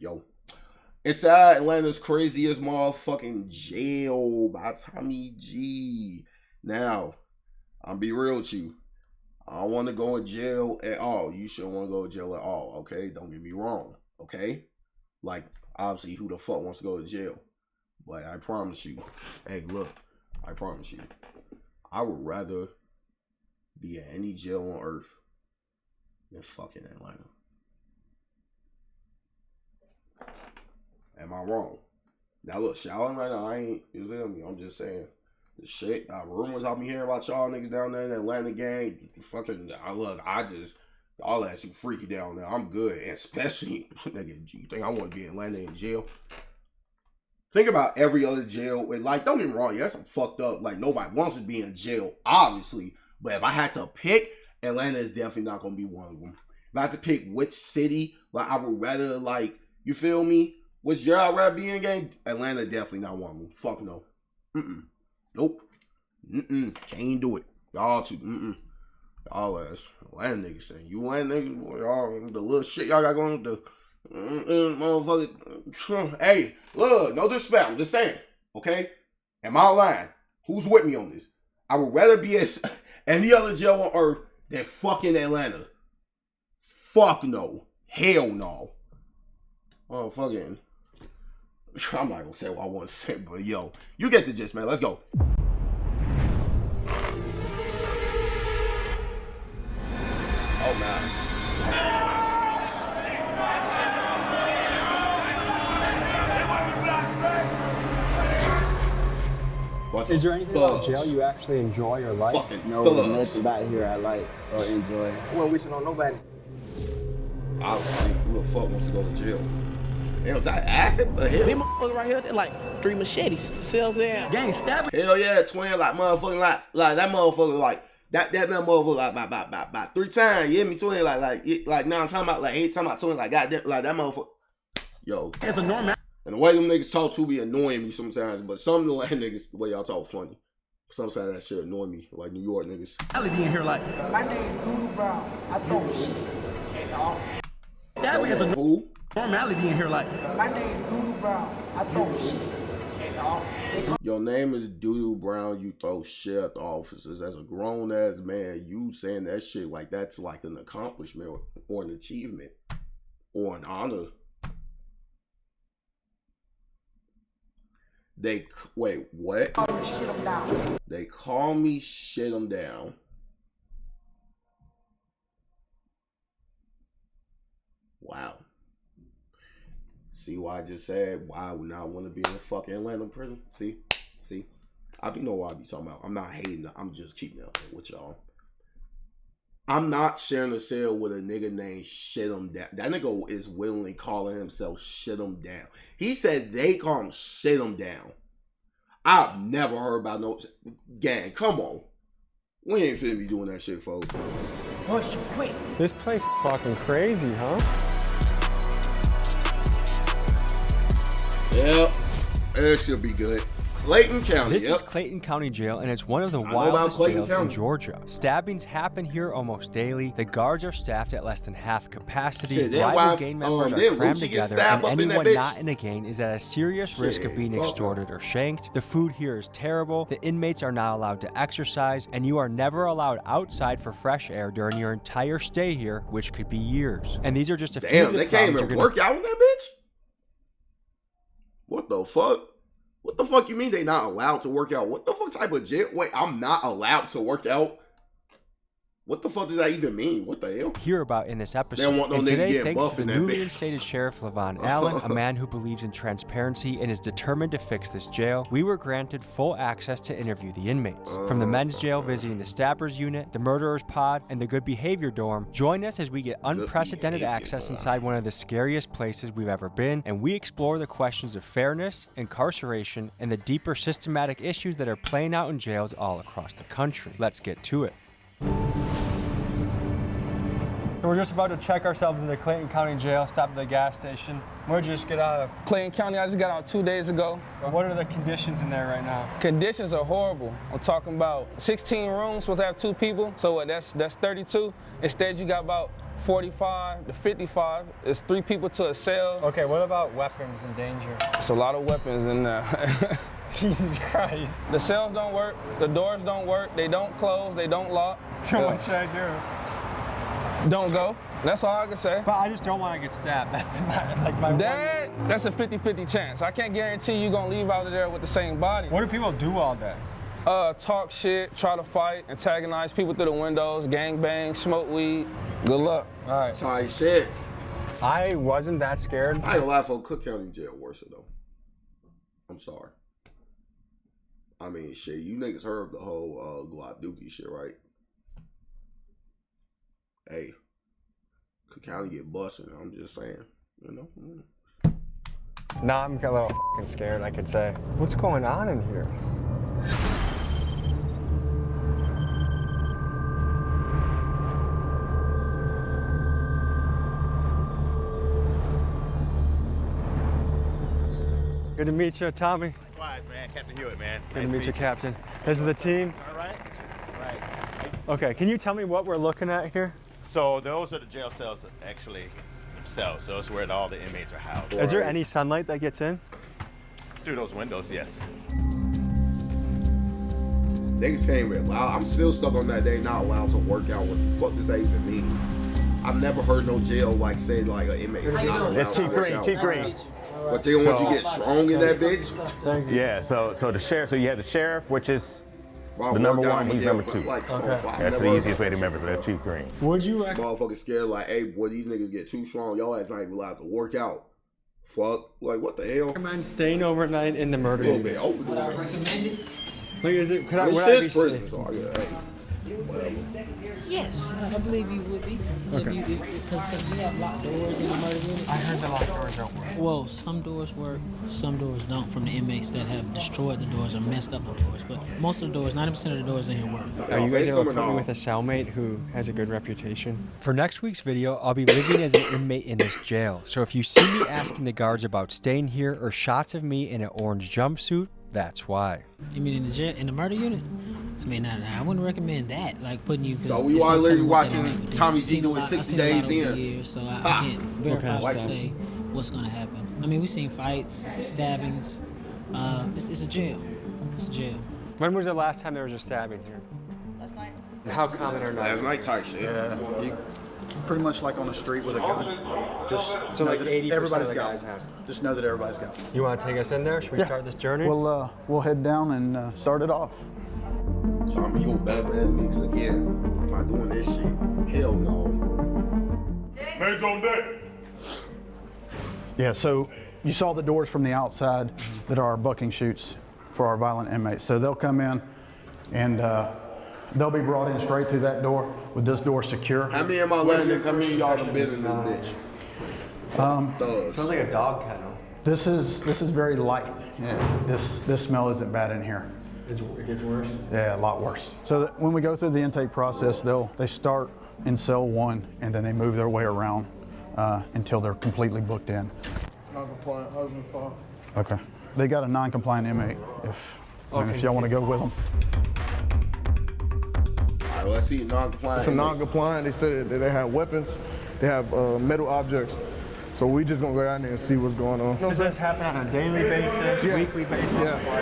yo. Inside Atlanta's craziest motherfucking jail by Tommyg. Now, I'll be real with you. I don't want to go in jail at all. You shouldn't want to go to jail at all, okay? Don't get me wrong, okay? Like, obviously, who the fuck wants to go to jail? But I promise you, hey, look, I promise you, I would rather be at any jail on earth than fucking Atlanta. Am I wrong? Now look, shout out Atlanta, I ain't, you feel me? I'm just saying. The shit, rumors I'll be hearing about y'all niggas down there in the Atlanta gang. Fucking, y'all that too freaky down there. I'm good. And especially, nigga, you think I want to be in Atlanta in jail? Think about every other jail. And like, don't get me wrong, yeah, that's some fucked up. Like, nobody wants to be in jail, obviously. But if I had to pick, Atlanta is definitely not going to be one of them. If I had to pick which city, like, I would rather, like, you feel me? Which y'all rather be in gang? Atlanta definitely not one of them. Fuck no. Nope. Can't do it. Y'all too. Y'all ass. Atlanta niggas saying. You Atlanta niggas, boy, y'all, the little shit y'all got going with the motherfucker. Hey, look, no disrespect. I'm just saying. Okay? Am I lying? Who's with me on this? I would rather be at any other jail on earth than fucking Atlanta. Fuck no. Hell no. Oh, fucking. I'm not gonna say what I want to say, but yo, you get the gist, man. Let's go. Oh, man. Is there anything about jail you actually enjoy or like? No, nothing about here I like or enjoy. I wasn't wishing on nobody. Obviously, who the fuck wants to go to jail? Damn, is that acid? The hell? These motherfuckers right here, they're like 3 machetes. Sells there. Gang stabbing. Hell yeah, twin, like motherfucking like that motherfucker like that motherfucker like about 3 times. You hear me, twin? Like now I'm talking about like 8 times about twin, like goddamn, like that motherfucker. Yo. It's a normal. And the way them niggas talk to be annoying me sometimes, but some of the niggas, the way y'all talk funny. Sometimes that shit annoy me, like New York niggas. I'll be in here like, my name is Doodoo Brown. I throw shit and all. That is a who? Normality in here like, my name is Doodoo Brown. I throw shit and all. Your name is Doodoo Brown. You throw shit at the officers. As a grown ass man, you saying that shit like that's like an accomplishment or an achievement or an honor. Wait, what? Shit 'em down. They call me shit 'em down. Wow. See why I just said why I would not want to be in a fucking Atlanta prison? See? I know what I be talking about. I'm not hating. I'm just keeping it with y'all. I'm not sharing a cell with a nigga named Shit 'em Down. That nigga is willingly calling himself Shit 'em Down. He said they call him Shit 'em Down. I've never heard about no gang. Come on. We ain't finna be doing that shit, folks. Push you quick. This place is fucking crazy, huh? Yep. It should be good. Clayton County. This is Clayton County Jail, and it's one of the wildest jails in Georgia. Stabbings happen here almost daily. The guards are staffed at less than half capacity. Rival gang members are crammed together, and anyone not in a gang is at a serious risk of being extorted or shanked. The food here is terrible. The inmates are not allowed to exercise, and you are never allowed outside for fresh air during your entire stay here, which could be years. And these are just a few of the they can't even work out with that bitch? What the fuck? What the fuck you mean they not allowed to work out? What the fuck type of jail? Wait, I'm not allowed to work out? What the fuck does that even mean? What the hell? Hear about in this episode. They don't want no and nigga today, getting thanks buff to in the that newly bitch. instated Sheriff Levon Allen, a man who believes in transparency and is determined to fix this jail, we were granted full access to interview the inmates. From the men's jail visiting the stabbers unit, the murderers pod, and the good behavior dorm, join us as we get unprecedented access inside one of the scariest places we've ever been, and we explore the questions of fairness, incarceration, and the deeper systematic issues that are playing out in jails all across the country. Let's get to it. So we're just about to check ourselves into the Clayton County Jail, stop at the gas station. Where'd you just get out of? Clayton County, I just got out 2 days ago. What are the conditions in there right now? Conditions are horrible. I'm talking about 16 rooms, supposed to have 2 people. So what, that's 32. Instead, you got about 45 to 55. It's 3 people to a cell. Okay, what about weapons and danger? It's a lot of weapons in there. Jesus Christ. The cells don't work, the doors don't work, they don't close, they don't lock. So what should I do? Don't go. That's all I can say. But I just don't want to get stabbed. That's my That's a 50-50 chance. I can't guarantee you're gonna leave out of there with the same body. What do people do all day? Talk shit, try to fight, antagonize people through the windows, gang bang, smoke weed. Good luck. All right. Sorry, shit. I wasn't that scared. I ain't gonna lie, for Cook County Jail worse though. I'm sorry. I mean, shit, you niggas heard the whole Glock Dookie shit, right? Hey, Cook County get busted. I'm just saying, you know. Nah, I'm a little fucking scared, I could say. What's going on in here? Good to meet you, Tommy. Likewise, man. Captain Hewitt, man. Good to meet you, Captain. This is the team. All right. Right. Okay, can you tell me what we're looking at here? So those are the jail cells actually themselves. So it's where all the inmates are housed. Is there any sunlight that gets in? Through those windows, yes. Niggas can't even allow. I'm still stuck on that they not allowed to work out. What the fuck does that even mean? I've never heard no jail like say like an inmate is not allowed It's to T work out. Green. But they want you to get strong in that bitch. Yeah. So the sheriff. So you have the sheriff, which is Bro, the number work out, one. He's yeah, number 2. Like, That's the easiest way to remember. So that's Chief Green. Would you recommend? Motherfuckers scared like, hey, boy, these niggas get too strong. Y'all ass not even allowed to work out. Fuck, like what the hell? Recommend staying overnight in the murder A little unit. bit open. Would I recommend it? Like, is it? Could I? I mean, Would I be shit's prison, safe? so yeah, hey, whatever. Yes, I believe you would be. Okay. Because we have locked doors in the murder unit. I heard the locked doors don't work. Well, some doors work, some doors don't from the inmates that have destroyed the doors or messed up the doors. But most of the doors, 90% of the doors in here work. Are you guys face able them to or put me no? with a cellmate who has a good reputation? For next week's video, I'll be living as an inmate in this jail. So if you see me asking the guards about staying here or shots of me in an orange jumpsuit, that's why. You mean in the jail, in the murder unit? I mean, I wouldn't recommend that. Like putting you. So we are literally watching Tommy G do it 60 days in. Years, so I can't verify to say what's gonna happen. I mean, we've seen fights, stabbings. It's a jail. It's a jail. When was the last time there was a stabbing here? Last night. And how common are Last nights? night type shit. Yeah, you pretty much like on the street with a gun. Just So know like that 80% everybody's of the got guys one. have. Just know that everybody's got one. You want to take us in there? Should we Yeah. start this journey? We'll head down and start it off. So I'm you better than me, 'cause again, I'm not doing this shit. Hell no. Legs on deck. Yeah, so you saw the doors from the outside that are our bucking chutes for our violent inmates. So they'll come in and they'll be brought in straight through that door with this door secure. How many of my land niggas, how many of y'all done been in this bitch? Thugs. Sounds like a dog kennel. This is very light. Yeah, this smell isn't bad in here. It gets worse. Yeah, a lot worse. So that when we go through the intake process, they start in cell 1 and then they move their way around until they're completely booked in. Non-compliant husband, father. Okay. They got a non-compliant inmate if y'all want to go with them. All right, let's see non-compliant. It's a non-compliant. They said that they have weapons. They have metal objects. So we just gonna go down there and see what's going on. Does this happen on a daily basis, Yes. weekly basis? Yes.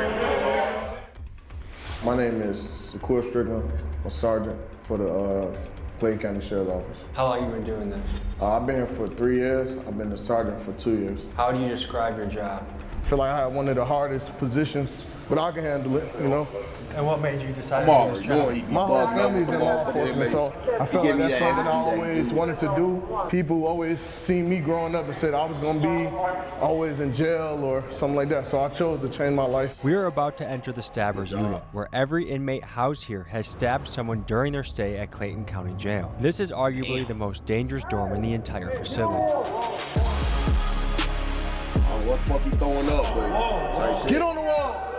My name is Shakur Strickland. I'm a sergeant for the Clayton County Sheriff's Office. How long have you been doing this? I've been here for 3 years. I've been a sergeant for 2 years. How do you describe your job? I feel like I have one of the hardest positions, but I can handle it, you know. And what made you decide I'm to do already this job? doing it. My whole family's in law enforcement, so I felt like that's something I always wanted to do. People always seen me growing up and said I was gonna be always in jail or something like that, so I chose to change my life. We are about to enter the Stabbers Unit, where every inmate housed here has stabbed someone during their stay at Clayton County Jail. This is arguably the most dangerous dorm in the entire facility. Oh, what the fuck you throwing up, dude? Type shit. Get on the wall!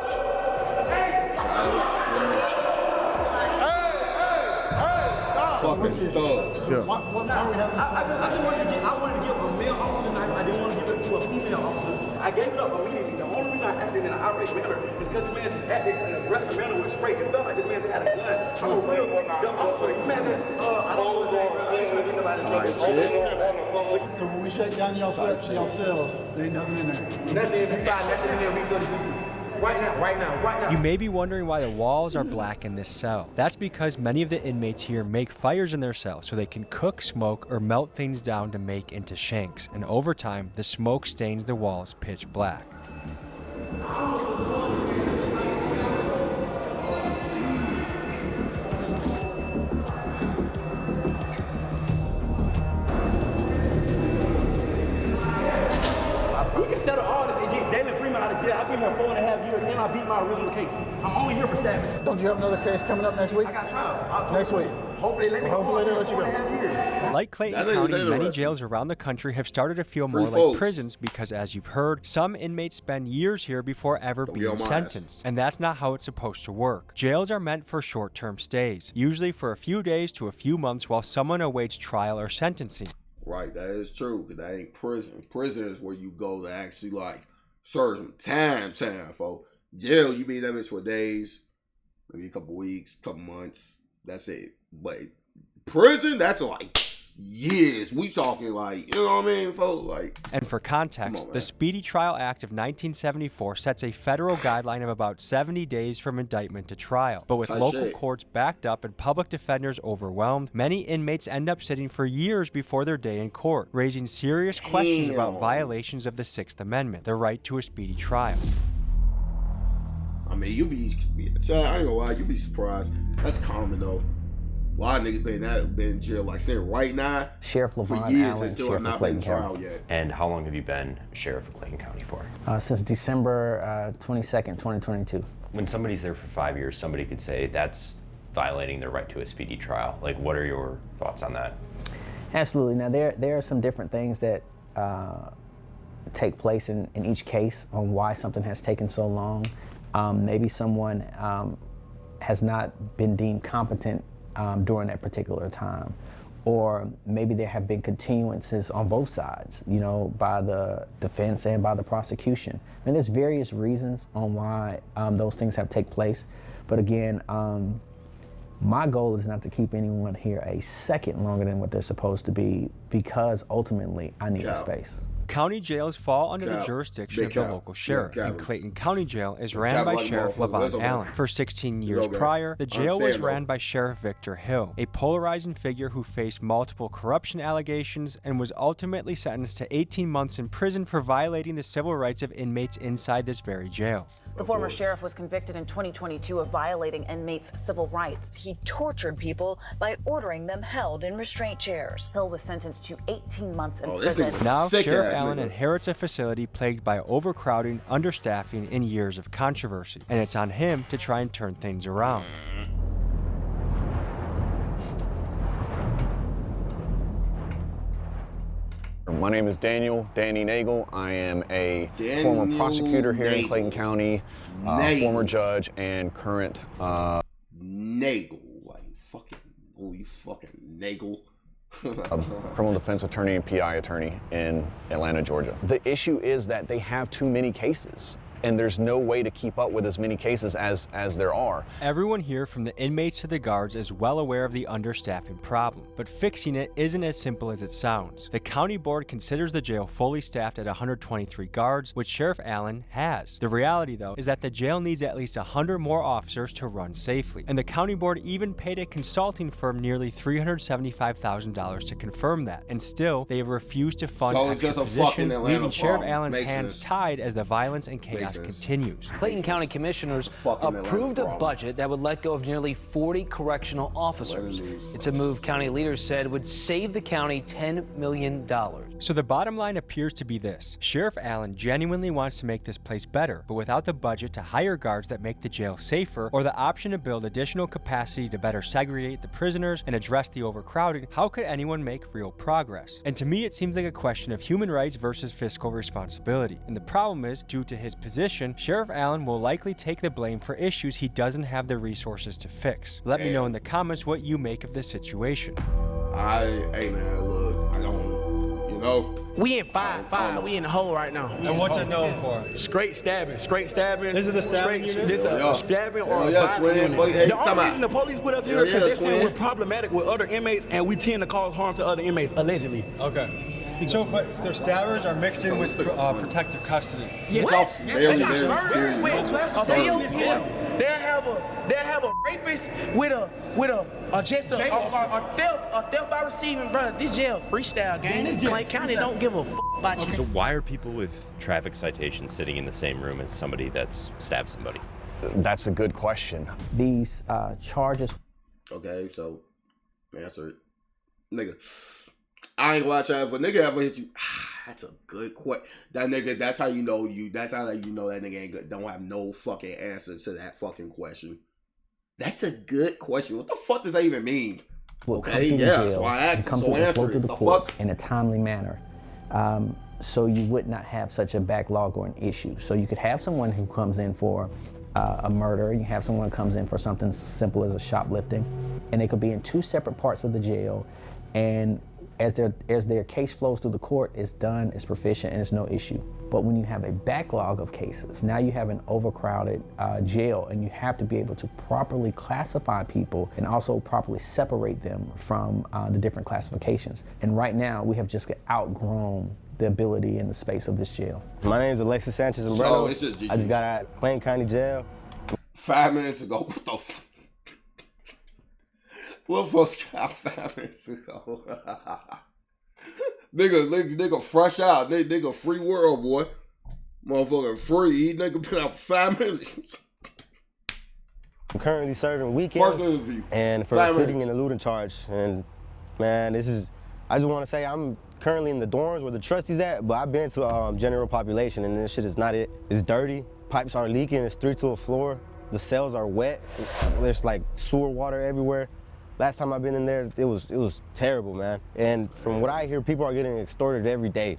fucking thugs. Yeah. I just wanted to give a male officer the knife. I didn't want to give it to a female officer. I gave it up immediately. The only reason I acted in an irate manner is because this man just acted in an aggressive manner with spray. It felt like this man just had a gun. I'm a real the officer. This man said, I don't know his name, bro. I ain't trying to get nobody in trouble. So when we shut down y'all cells, there ain't nothing in there. Nothing in there. Nothing in there. We go to Right now. You may be wondering why the walls are black in this cell. That's because many of the inmates here make fires in their cell so they can cook, smoke, or melt things down to make into shanks. And over time, the smoke stains the walls pitch black. We can settle all this and get Jalen Freeman out of jail. I've been here 4.5 years and I beat my original case. I'm only here for stabbing. Don't you have another case coming up next week? I got trial. Next week. Hopefully they let you go. Like Clayton County, many jails around the country have started to feel more like prisons because, as you've heard, some inmates spend years here before ever being sentenced. And that's not how it's supposed to work. Jails are meant for short-term stays, usually for a few days to a few months while someone awaits trial or sentencing. Right, that is true, because that ain't prison. Prison is where you go to actually, like, serve some time, folks. Jail, you be that bitch for days, maybe a couple weeks, couple months. That's it. But prison, that's like years. We talking like, you know what I mean, folks? Like. And for context, the Speedy Trial Act of 1974 sets a federal guideline of about 70 days from indictment to trial. But with local courts backed up and public defenders overwhelmed, many inmates end up sitting for years before their day in court, raising serious questions about violations of the Sixth Amendment, the right to a speedy trial. I mean, I ain't gonna lie, you be surprised. That's common though. A lot of niggas been in jail, like saying right now, Sheriff for LaVon years Allen, and still Sheriff have not been in trial yet. And how long have you been Sheriff of Clayton County for? Since December 22nd, 2022. When somebody's there for 5 years, somebody could say that's violating their right to a speedy trial. Like, what are your thoughts on that? Absolutely. Now, there are some different things that take place in each case on why something has taken so long. Maybe someone has not been deemed competent during that particular time, or maybe there have been continuances on both sides, you know, by the defense and by the prosecution. I mean, there's various reasons on why those things have taken place, but again, my goal is not to keep anyone here a second longer than what they're supposed to be, because ultimately I need a space. County jails fall under the jurisdiction of the local sheriff, and Clayton County Jail is ran by Sheriff LaVon Allen. For 16 years prior, the jail was ran by Sheriff Victor Hill, a polarizing figure who faced multiple corruption allegations and was ultimately sentenced to 18 months in prison for violating the civil rights of inmates inside this very jail. The former sheriff was convicted in 2022 of violating inmates' civil rights. He tortured people by ordering them held in restraint chairs. Hill was sentenced to 18 months in prison. Now, Sheriff Allen inherits a facility plagued by overcrowding, understaffing, and years of controversy. And it's on him to try and turn things around. My name is Danny Nagel. I am a former prosecutor here in Clayton County, former judge, and current Nagel, like you fucking Nagel. A criminal defense attorney and PI attorney in Atlanta, Georgia. The issue is that they have too many cases, and there's no way to keep up with as many cases as there are. Everyone here, from the inmates to the guards, is well aware of the understaffing problem, but fixing it isn't as simple as it sounds. The county board considers the jail fully staffed at 123 guards, which Sheriff Allen has. The reality, though, is that the jail needs at least 100 more officers to run safely, and the county board even paid a consulting firm nearly $375,000 to confirm that, and still, they have refused to fund extra positions, leaving Sheriff Allen's hands tied as the violence and chaos continues. Clayton County commissioners approved a budget that would let go of nearly 40 correctional officers. It's a move county leaders said would save the county $10 million. So the bottom line appears to be this. Sheriff Allen genuinely wants to make this place better, but without the budget to hire guards that make the jail safer, or the option to build additional capacity to better segregate the prisoners and address the overcrowding, how could anyone make real progress? And to me, it seems like a question of human rights versus fiscal responsibility. And the problem is, due to his position addition, Sheriff Allen will likely take the blame for issues he doesn't have the resources to fix. Let me know in the comments what you make of this situation. Hey man, look, I don't, you know. We in 5-5. We in the hole right now. And what's it known for? Straight stabbing. This is the stabbing unit? This is a stabbing or a violent unit. The only reason the police put us here is because they say we're problematic with other inmates and we tend to cause harm to other inmates, allegedly. Okay. So, but their stabbers are mixed in with protective custody. It's all very, very serious. They'll have a rapist with a theft by receiving, brother. This jail freestyle gang. This Clay County don't give a fuck about you. So why are people with traffic citations sitting in the same room as somebody that's stabbed somebody? That's a good question. These charges. Okay, so answer it, nigga. I ain't gonna lie, if a nigga ever hit you, that's a good question. That nigga, that's how you know that's how you know that nigga ain't good. Don't have no fucking answer to that fucking question. That's a good question. What the fuck does that even mean? Okay, yeah, so I asked, so answer it. The fuck? In a timely manner. So you would not have such a backlog or an issue. So you could have someone who comes in for a murder, you have someone who comes in for something simple as a shoplifting, and they could be in two separate parts of the jail, and as their case flows through the court, it's done, it's proficient, and it's no issue. But when you have a backlog of cases, now you have an overcrowded jail, and you have to be able to properly classify people and also properly separate them from the different classifications. And right now, we have just outgrown the ability and the space of this jail. My name is Alexis Sanchez Umbrello. I just got out of Plain County Jail. 5 minutes ago, what the fuck? Little folks got 5 minutes ago. nigga fresh out. Nigga free world, boy. Motherfucker free. Nigga been out for 5 minutes. I'm currently serving weekends and for fitting and eluding charge. And man, I just want to say I'm currently in the dorms where the trustees at, but I've been to general population and this shit is not it. It's dirty. Pipes are leaking. It's 3 to a floor. The cells are wet. There's like sewer water everywhere. Last time I've been in there, it was terrible, man. And from what I hear, people are getting extorted every day,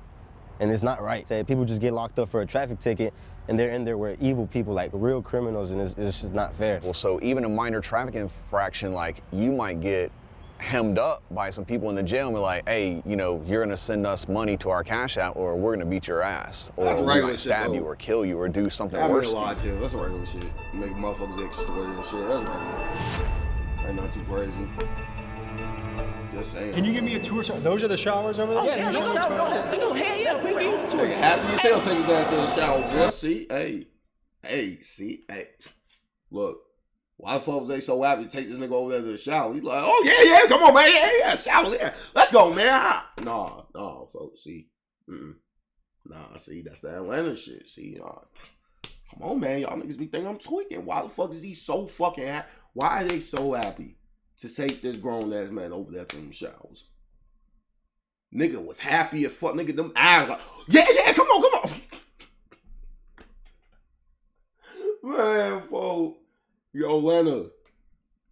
and it's not right. Say people just get locked up for a traffic ticket, and they're in there with evil people, like real criminals, and it's just not fair. Well, so even a minor traffic infraction, like you might get hemmed up by some people in the jail and be like, hey, you know, you're gonna send us money to our cash out, or we're gonna beat your ass, or we might stab you, or kill you, or do something worse. That's regular shit. Make motherfuckers get extorted and shit. That's regular. Ain't not too crazy. Just saying. Can you give me a tour? Those are the showers over there? Yeah, go ahead, yeah, we give you the tour. Happy as hell, take his ass to the shower, boy. See, look, why the fuck was they so happy to take this nigga over there to the shower? He's like, oh yeah, come on, man, yeah, shower, yeah, let's go, man. Nah, folks, see, see, that's the Atlanta shit. See, come on, man, y'all niggas be thinking I'm tweaking. Why the fuck is he so fucking happy? Why are they so happy to take this grown ass man over there to them showers? Nigga was happy as fuck. Nigga, them eyes like, yeah, come on. Man, folks. Yo, Lena.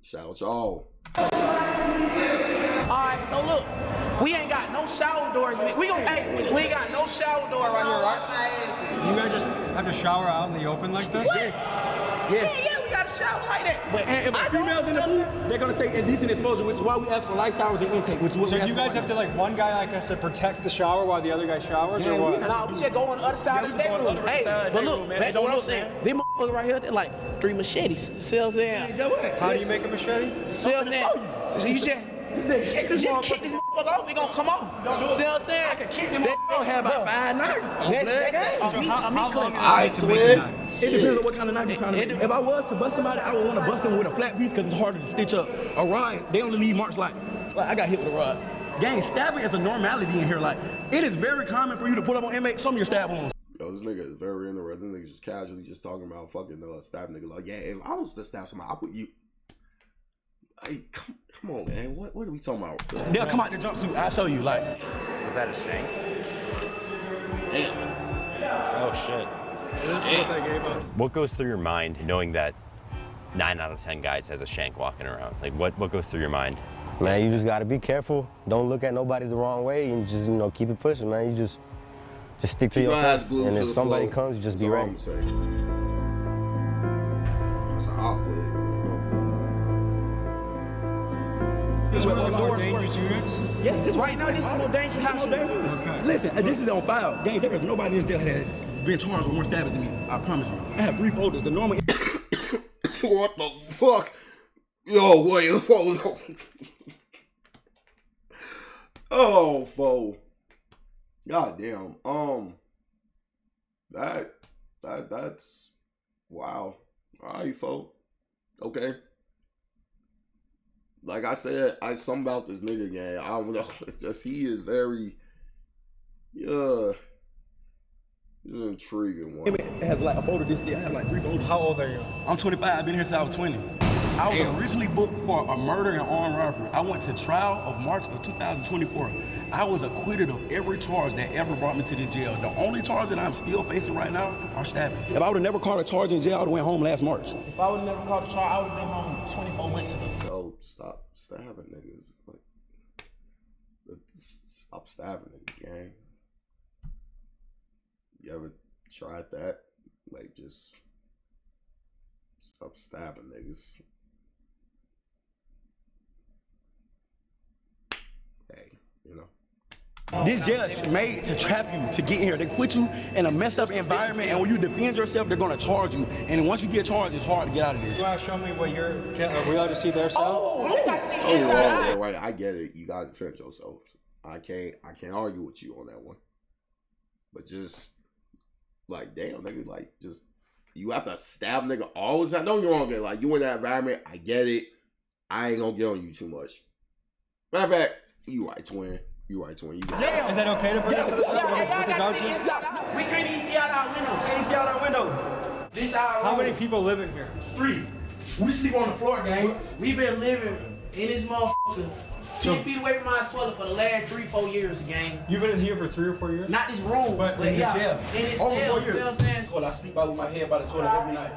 Shout out y'all. Alright, so look, we ain't got no shower doors in it. We ain't got no shower door right here, right? You guys just have to shower out in the open like this? Yes. Yeah, we got a shower right there. But and if females in the booth, they're gonna say indecent exposure, which is why we ask for light showers and intake. Which is what so do you guys have to, like, one guy like has to protect the shower while the other guy showers, or what? Nah, we just go on the other side of the bedroom. Hey, but look, back to what I'm saying. These motherfuckers right here, they're like 3 machetes. See what I'm saying? How do you make a machete? See what I'm saying? So you just kick this motherfucker off, we gonna come off. See what I'm saying? I can kick them motherfucker, have about 5 knives. How long it depends on what kind of knife you're trying to make. If I was to bust somebody, I would want to bust them with a flat piece because it's harder to stitch up. A rod, they only leave marks like I got hit with a rod. Gang, stabbing is a normality in here. Like, it is very common for you to pull up on inmates, some of your stab wounds. Yo, this nigga is very interesting. This nigga just casually just talking about fucking stab nigga. Like, yeah, if I was to stab somebody, I put you. Hey, come on, man. What are we talking about? They'll come out the jumpsuit. I'll show you. Like, was that a shank? Damn. Oh shit. This is what they gave us. What goes through your mind knowing that 9 out of 10 guys has a shank walking around? Like, what goes through your mind? Man, you just gotta be careful. Don't look at nobody the wrong way and just, keep it pushing, man. You just just stick to Keep your eyes yourself. glued And to if the somebody flow. comes, just be That's all ready. I'm saying. That's how I put it. This one of the more doors dangerous work. units? Yes, this right now, this is the more dangerous house. Okay. Listen, this is on file. Gang, there is nobody in this jail that has been charged with more stabbings than me. I promise you. I have 3 folders. The normal. What the fuck? Yo, wait, hold on. Oh, fo. God damn. That's wow. Alright, fo. Okay. Like I said, something about this nigga gang. I don't know. It's just he is very he's an intriguing one. It has like a folder this day. I have like 3 folders. How old are you? I'm 25. I've been here since I was 20. I was originally booked for a murder and armed robbery. I went to trial of March of 2024. I was acquitted of every charge that ever brought me to this jail. The only charge that I'm still facing right now are stabbings. If I would have never caught a charge in jail, I would have went home last March. If I would have never caught a charge, I would have been home 24 months ago. So stop stabbing niggas. Like, stop stabbing niggas, gang. You ever tried that? Like, just stop stabbing niggas. Hey, you know. This jail is made to trap you, to get in here. They put you in a messed up environment, and when you defend yourself, they're gonna charge you. And then once you get charged, it's hard to get out of this. You want to show me what are we allowed to see their cell? Right. I get it. You gotta defend yourself. I can't argue with you on that one. But just like, damn, nigga, like, just you have to stab nigga all the time. Don't get me wrong, like, you in that environment, I get it. I ain't gonna get on you too much. Matter of fact, you right, twin. You right, twin. You Is that okay to bring us to the side with the guards here? We can't even see out our window. Can't see out our window. This our How room. many people live in here? 3. We sleep on the floor, gang. We been living in this motherfucker 10 feet away from our toilet for the last 3-4 years, gang. You've been in here for 3 or 4 years? Not this room, But in this jail. In this Over cell, 4 you know what I'm years. saying? Well, I sleep out with my head by the toilet every night.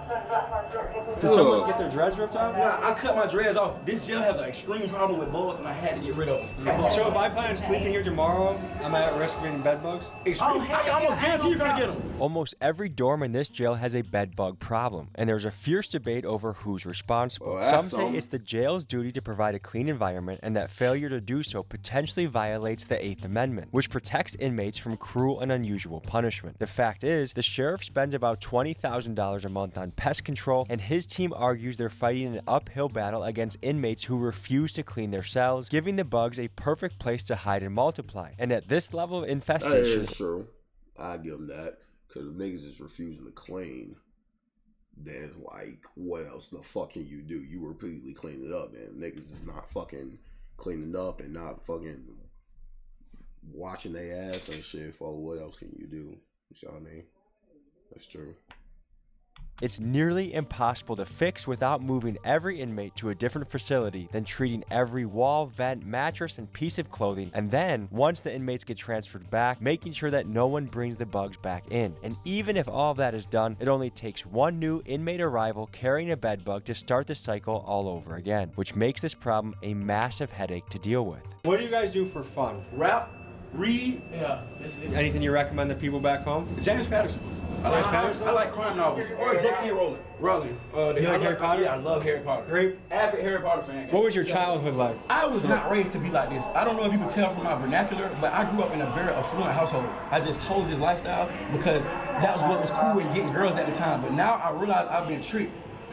Did someone get their dreads ripped out? Nah, I cut my dreads off. This jail has an extreme problem with bugs, and I had to get rid of them. So if I plan on sleeping here tomorrow, am I at risk of getting bed bugs? Extreme. I can almost guarantee you're gonna get them. Almost every dorm in this jail has a bed bug problem, and there's a fierce debate over who's responsible. Well, Some say it's the jail's duty to provide a clean environment, and that failure to do so potentially violates the 8th Amendment, which protects inmates from cruel and unusual punishment. The fact is, the sheriff spends about $20,000 a month on pest control, and his team argues they're fighting an uphill battle against inmates who refuse to clean their cells, giving the bugs a perfect place to hide and multiply. And at this level of infestation... That is true. I give them that. Because niggas is refusing to clean. Then it's like, what else the fuck can you do? You repeatedly clean it up, and niggas is not fucking cleaning up and not fucking washing their ass and shit. For what else can you do? You see what I mean? That's true. It's nearly impossible to fix without moving every inmate to a different facility, then treating every wall, vent, mattress, and piece of clothing, and then, once the inmates get transferred back, making sure that no one brings the bugs back in. And even if all of that is done, it only takes one new inmate arrival carrying a bed bug to start the cycle all over again, which makes this problem a massive headache to deal with. What do you guys do for fun? Rap, read. Yeah. Anything you recommend the people back home? James Patterson. I like crime novels. Or J.K. Rowling. You like Harry Potter? Yeah, I love Harry Potter. Great. Avid Harry Potter fan. What was your childhood like? I was not raised to be like this. I don't know if you can tell from my vernacular, but I grew up in a very affluent household. I just chose this lifestyle because that was what was cool in getting girls at the time. But now I realize I've been tricked.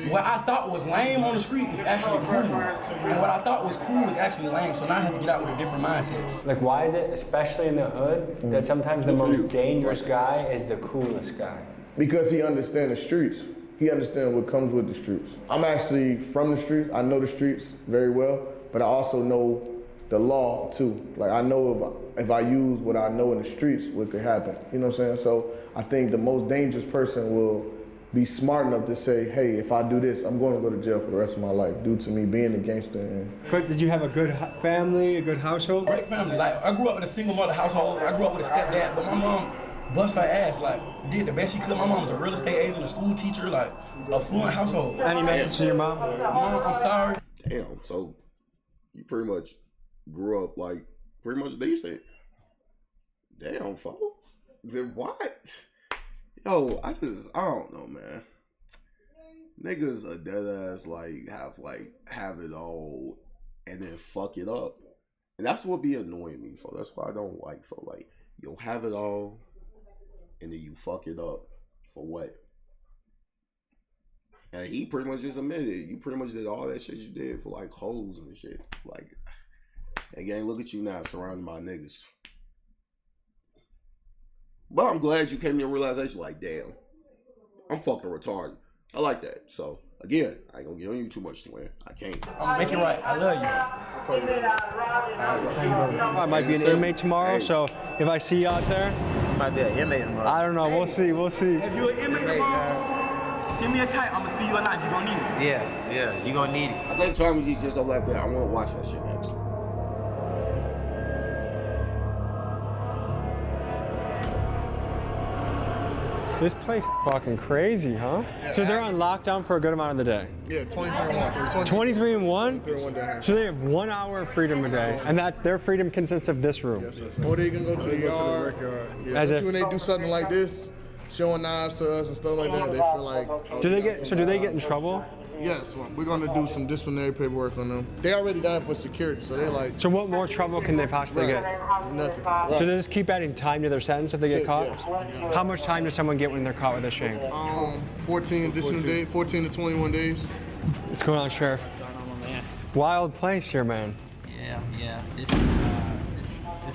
What I thought was lame on the street is actually cool. And what I thought was cool is actually lame. So now I have to get out with a different mindset. Like, why is it, especially in the hood, that sometimes the most dangerous guy is the coolest guy? Because he understands the streets. He understands what comes with the streets. I'm actually from the streets. I know the streets very well, but I also know the law too. Like, I know if I use what I know in the streets, what could happen. You know what I'm saying? So I think the most dangerous person will be smart enough to say, hey, if I do this, I'm going to go to jail for the rest of my life due to me being a gangster. But did you have a good family, a good household? Great family. Like, I grew up in a single mother household. I grew up with a stepdad, but my mom bust her ass, like, did the best she could. My mom was a real estate agent, a school teacher, like, affluent household. Any message to your mom? Mom, I'm sorry. Damn, so you pretty much grew up, like, pretty much decent. Damn, folks. Then what? Yo, I don't know, man. Niggas are dead ass like have it all and then fuck it up. And that's what be annoying me for. That's why I don't like for like you'll have it all and then you fuck it up for what? And he pretty much just admitted it. You pretty much did all that shit you did for like hoes and shit. Like, hey gang, look at you now surrounded by niggas. But I'm glad you came to a realization like, damn, I'm fucking retarded. I like that. So, again, I ain't gonna get on you too much, Twin. I can't. I'm making right. I love you. I might be an inmate tomorrow, so if I see you out there. Might be an inmate tomorrow. I don't know. We'll see. We'll see. If you're an inmate tomorrow, send me a kite. I'm gonna see you at night. You're gonna need it. Yeah, you're gonna need it. I think Tommyg just up like that. I wanna watch that shit next. This place is fucking crazy, huh? Yeah, so they're on lockdown for a good amount of the day. Yeah, 23 and 1. 23 and 1? 23 and 1 day. So they have 1 hour of freedom a day, and that's their freedom consists of this room. Yes, or they can go to the yard. Yeah, especially when they do something like this, showing knives to us and stuff like that, they feel like. Do they get in trouble? Yes, well, we're gonna do some disciplinary paperwork on them. They already down for security, so they're like. So what more trouble can they possibly get? Nothing. So they just keep adding time to their sentence if they get caught? Yes. How much time does someone get when they're caught with a shank? 14 additional days, 14 to 21 days. What's going on, Sheriff? Wild place here, man. Yeah. This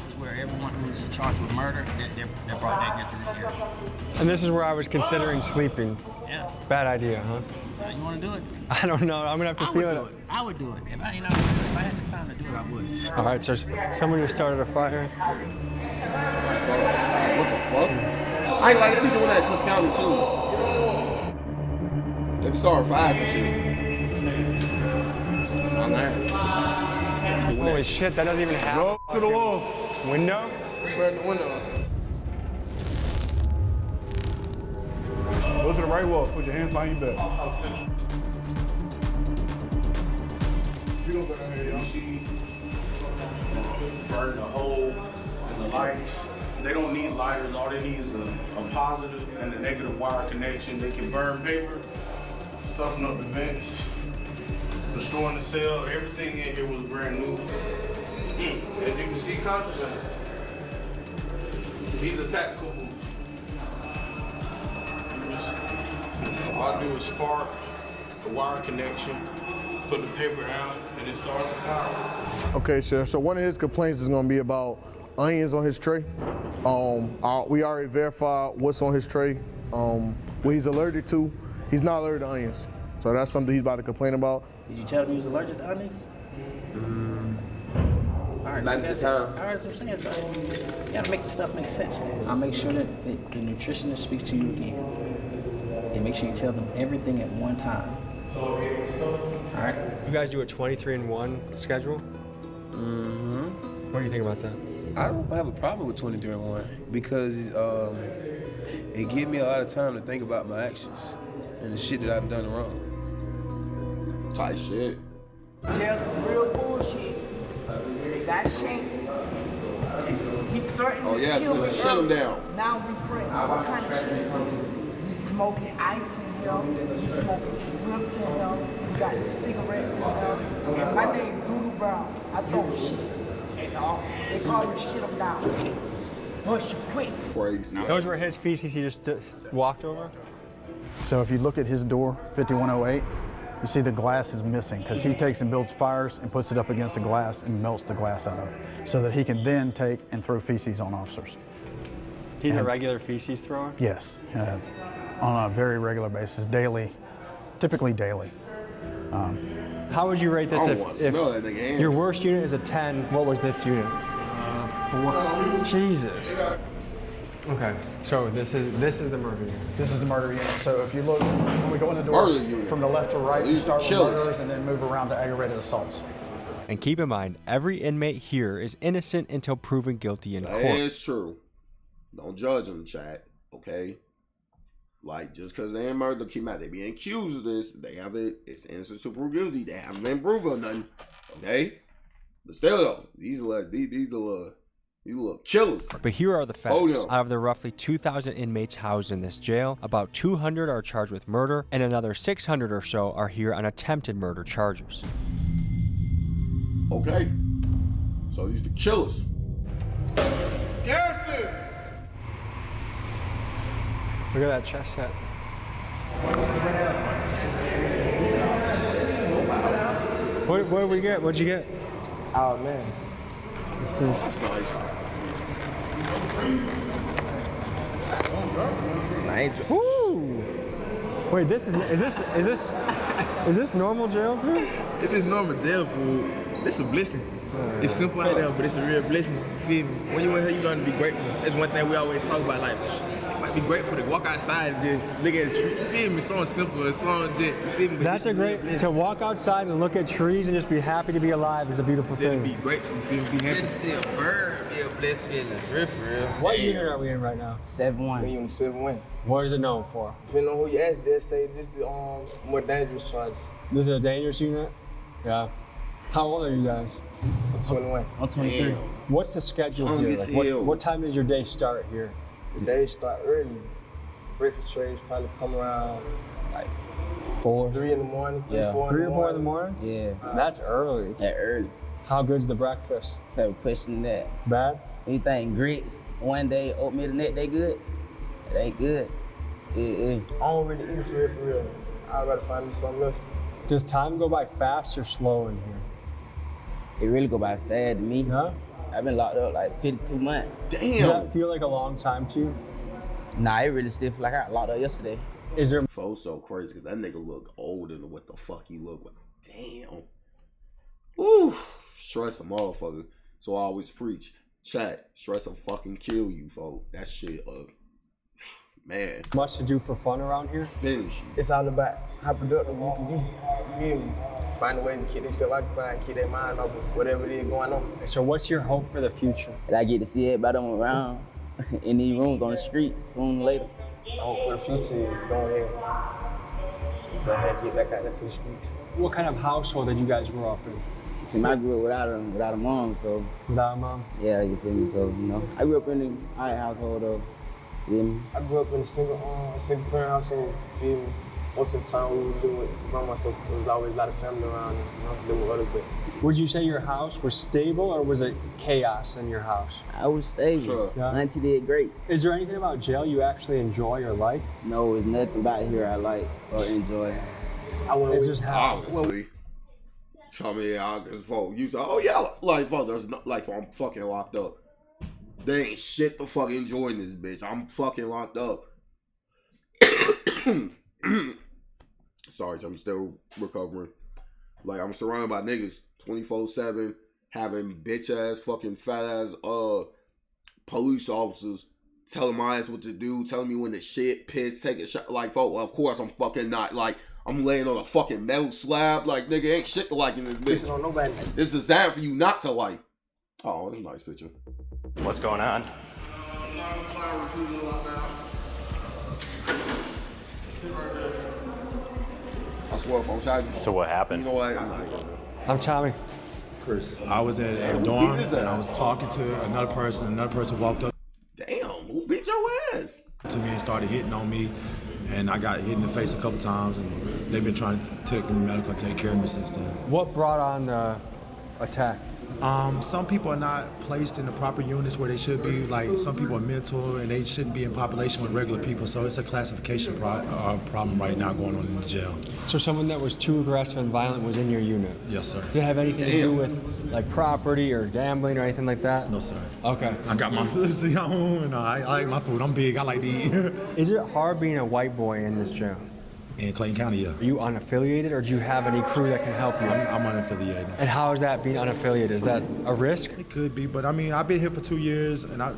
is where everyone who's charged with murder, they're brought back here to this area. And this is where I was considering sleeping. Yeah. Bad idea, huh? You want to do it? I don't know. I'm gonna have to feel it. I would do it. If I had the time to do it, I would. All right, so someone who started a fire. What the fuck? I ain't like they be doing that in Cook County too. They be starting fires and shit. I'm there. Holy shit, that doesn't even happen. Go to the wall. Window? We're in the window. Go to the right wall. Put your hands behind your back. You don't go down here, y'all. You see, burn the hole and the lights. They don't need lighters. All they need is a positive and a negative wire connection. They can burn paper, stuffing up the vents, destroying the cell. Everything in here was brand new. As you can see, contraband. These are tactical moves. All I do is spark the wire connection, put the paper down, and it starts to fire. Okay, Sheriff. So one of his complaints is going to be about onions on his tray. We already verified what's on his tray, what he's allergic to. He's not allergic to onions. So that's something he's about to complain about. Did you tell him he was allergic to onions? All right, Not at the time. All right, that's what I'm saying. So you gotta make the stuff make sense, man. I'll make sure that the nutritionist speaks to you again. And make sure you tell them everything at one time. All right? You guys do a 23 and 1 schedule? Mm-hmm. What do you think about that? I don't have a problem with 23 and 1 because it gives me a lot of time to think about my actions and the shit that I've done wrong. Tight shit. Jail some real bullshit. They got shanks. He threatened Oh yeah, so let's shut him down. Now we threaten. What kind of shit? We smoking ice in here. We smoking strips in here. We got the cigarettes in here. And my name Doodoo Brown. I throw shit. And they call me shit them down. Push quick. Crazy. Those were his feces he just walked over? So if you look at his door, 5108, you see the glass is missing because he takes and builds fires and puts it up against the glass and melts the glass out of it so that he can then take and throw feces on officers. He's a regular feces thrower? Yes, on a very regular basis, daily, typically daily. How would you rate this if that your worst unit is a 10, what was this unit? 4. Jesus. Okay, so this is the murder unit. This is the murder unit. So if you look, when we go in the door from the left to right, you start with murders and then move around to aggravated assaults. And keep in mind, every inmate here is innocent until proven guilty in court. That is true. Don't judge them, chat. Okay? Like, just because they ain't murdered, keep out. They being accused of this. They have it. It's innocent to prove guilty. They haven't been proven nothing. Okay? But still, though, these little You look killers. But here are the facts. Oh, yeah. Out of the roughly 2,000 inmates housed in this jail, about 200 are charged with murder, and another 600 or so are here on attempted murder charges. Okay. So these the killers. Garrison! Look at that chest set. What did we get? What'd you get? Oh man. That's nice. Woo! Wait, is this normal jail food? It is normal jail food. It's a blessing. It's simple out there, but it's a real blessing. You feel me? When you in here, you learn to be grateful. That's one thing we always talk about. Like, you might be grateful to walk outside and just look at the tree. You feel me? Something simple, something just, you feel me? But That's a great, to walk outside and look at trees and just be happy to be alive is a beautiful thing. Be grateful, you feel me? Be happy. Just to see a bird be a blessed feeling. For real. What unit are we in right now? 7-1. We on 7-1. What is it known for? Depending on who you ask, they'll say this is the more dangerous charge. This is a dangerous unit? Yeah. How old are you guys? I'm 21. I'm 23. Damn. What's the schedule here? Like, what time does your day start here? The day start early. Breakfast trays probably come around like 3 in the morning. Yeah. 3 or 4 in the morning? Yeah. That's early. That early. How good's the breakfast? Type of question that. Bad? Anything grits, one day oatmeal, the next day good. It ain't good. I don't really eat it for real. I'd rather find me something else. Does time go by fast or slow in here? It really go by fast to me. Yeah? I've been locked up like 52 months. Damn. Does that feel like a long time to you? Nah, it really still feel like I got locked up yesterday. Is there... Fo's so crazy because that nigga look older than what the fuck he look like. Damn. Ooh. Stress a motherfucker. So I always preach. Chat. Stress will fucking kill you, folks. That shit, man. Much to do for fun around here? Finish you. It's all about how productive you can be. You feel me? Find a way to keep themselves occupied, keep their mind off of whatever it is going on. So what's your hope for the future? That I get to see everybody around in these rooms on the street sooner or later. I hope for the future is go ahead and get back out there to the streets. What kind of household did you guys grow up in? See, I grew up without a mom, so. Without a mom? Yeah, you feel me? So, I grew up in an alright household, though. You feel me? I grew up in a single parent household, you feel me? Most of the time we were living with grandma, so there was always a lot of family around and living with others. But would you say your house was stable or was it chaos in your house? I was stable. Sure. Yeah. Auntie did great. Is there anything about jail you actually enjoy or like? No, there's nothing about here I like or enjoy. It's just how. Obviously. I mean, I just vote. You say, oh yeah, like fuck, there's no, like I'm fucking locked up. There ain't shit to fucking enjoy in this bitch. I'm fucking locked up. Sorry, I'm still recovering. Like I'm surrounded by niggas 24/7, having bitch ass fucking fat ass police officers telling my ass what to do, telling me when to shit, piss, take a shot. Like, fuck, well, of course I'm fucking not. Like, I'm laying on a fucking metal slab. Like, nigga, ain't shit to like in this bitch. On nobody. This is designed for you not to like. Oh, that's a nice picture. What's going on? I swear if I'm trying to. So what happened? You know what? I'm not gonna. I'm Tommy. Chris. I was in a dorm and I was talking to another person walked up. Damn, who beat your ass? To me and started hitting on me, and I got hit in the face a couple times, and they've been trying to take me medical and take care of me since then. What brought on the attack? Some people are not placed in the proper units where they should be. Like, some people are mental and they shouldn't be in population with regular people. So it's a classification problem right now going on in the jail. So someone that was too aggressive and violent was in your unit? Yes, sir. Did it have anything to do with like property or gambling or anything like that? No, sir. Okay. I got my own. I like my food. I'm big. I like to eat. Is it hard being a white boy in this jail? In Clayton County, yeah. Are you unaffiliated, or do you have any crew that can help you? I'm unaffiliated. And how is that being unaffiliated? Is that a risk? It could be, but I mean, I've been here for 2 years, and I've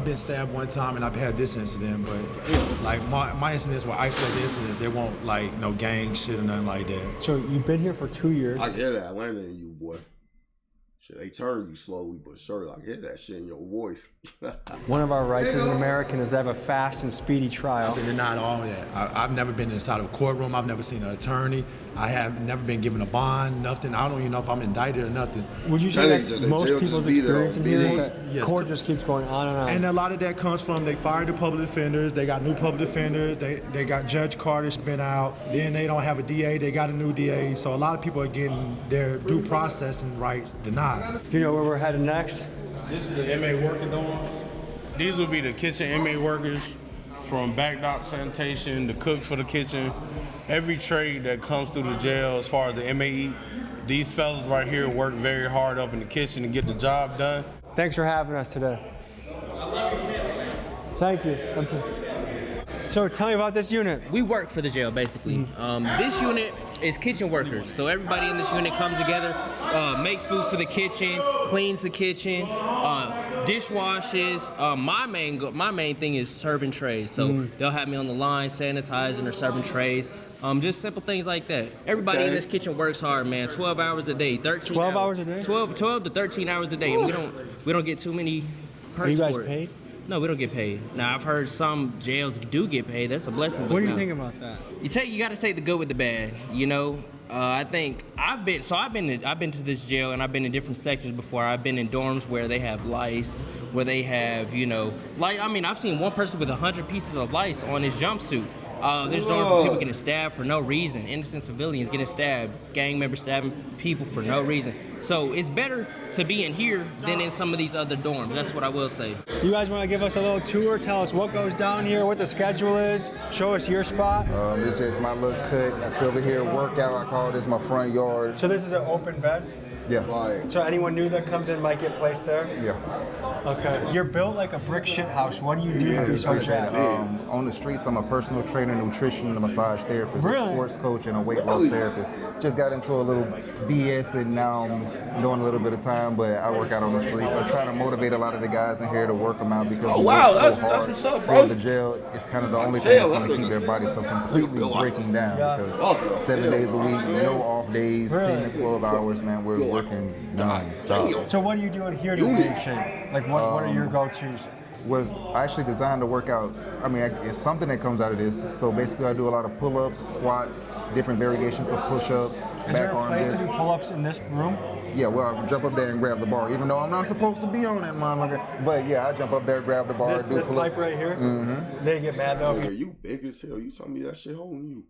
been stabbed one time, and I've had this incident, but like my incidents were isolated incidents. They won't like no gang shit or nothing like that. So you've been here for 2 years. I hear that Atlanta in you, boy. Shit, they turn you slowly but surely. I hear that shit in your voice. One of our rights as an American is to have a fast and speedy trial. They're not all that. I've never been inside of a courtroom. I've never seen an attorney. I have never been given a bond, nothing. I don't even know if I'm indicted or nothing. Would you say that's most people's experience in here? Yes. Court just keeps going on and on. And a lot of that comes from they fired the public defenders, they got new public defenders, they got Judge Carter's been out, then they don't have a DA, they got a new DA. So a lot of people are getting their due processing rights denied. Do you know where we're headed next? This is the inmate working dorms. These will be the kitchen inmate workers, from back dock sanitation, the cooks for the kitchen, every trade that comes through the jail as far as the inmate eat. These fellas right here work very hard up in the kitchen to get the job done. Thanks for having us today. Thank you. So tell me about this unit. We work for the jail, basically. This unit is kitchen workers. So everybody in this unit comes together, makes food for the kitchen, cleans the kitchen, dishwashes. My main thing is serving trays. So they'll have me on the line, sanitizing or serving trays. Just simple things like that. Everybody in this kitchen works hard, man. 12 hours a day, 13 12 hours a day? 12 to 13 hours a day. And we don't get too many perks. Are you guys for it. paid? No, we don't get paid. Now I've heard some jails do get paid. That's a blessing. What do you think about that? You got to take the good with the bad. You know, I think I've been to this jail and I've been in different sections before. I've been in dorms where they have lice, where they have I've seen one person with 100 pieces of lice on his jumpsuit. There's dorms where people getting stabbed for no reason. Innocent civilians getting stabbed. Gang members stabbing people for no reason. So it's better to be in here than in some of these other dorms. That's what I will say. You guys want to give us a little tour? Tell us what goes down here, what the schedule is. Show us your spot. This is my little cut. I sit over here, workout. I call this my front yard. So this is an open bed? Yeah. So anyone new that comes in might get placed there? Yeah. Okay. You're built like a brick shit house. What do you do to be so jacked? On the streets, I'm a personal trainer, nutrition, and massage therapist, Really? a sports coach, and a weight loss therapist. Just got into a little BS, and now I'm doing a little bit of time, but I work out on the streets. I try to motivate a lot of the guys in here to work them out because that's what's up, bro. The jail is kind of the only thing that's going to keep their bodies from completely breaking down because 7 days a week, no off days, 10 to 12 hours, man. We're working non-stop. So what are you doing here to be in shape? Like what are your go-tos? I actually designed to work out. I mean, it's something that comes out of this. So basically, I do a lot of pull-ups, squats, different variations of push-ups, back arm dips. Is there a place to do pull-ups in this room? Yeah, well, I jump up there and grab the bar, even though I'm not supposed to be on that motherfucker. But yeah, I jump up there, grab the bar, do this pull-ups. pipe right here? Mm-hmm. They get mad though. Nigga, you big as hell. You telling me that shit holding you?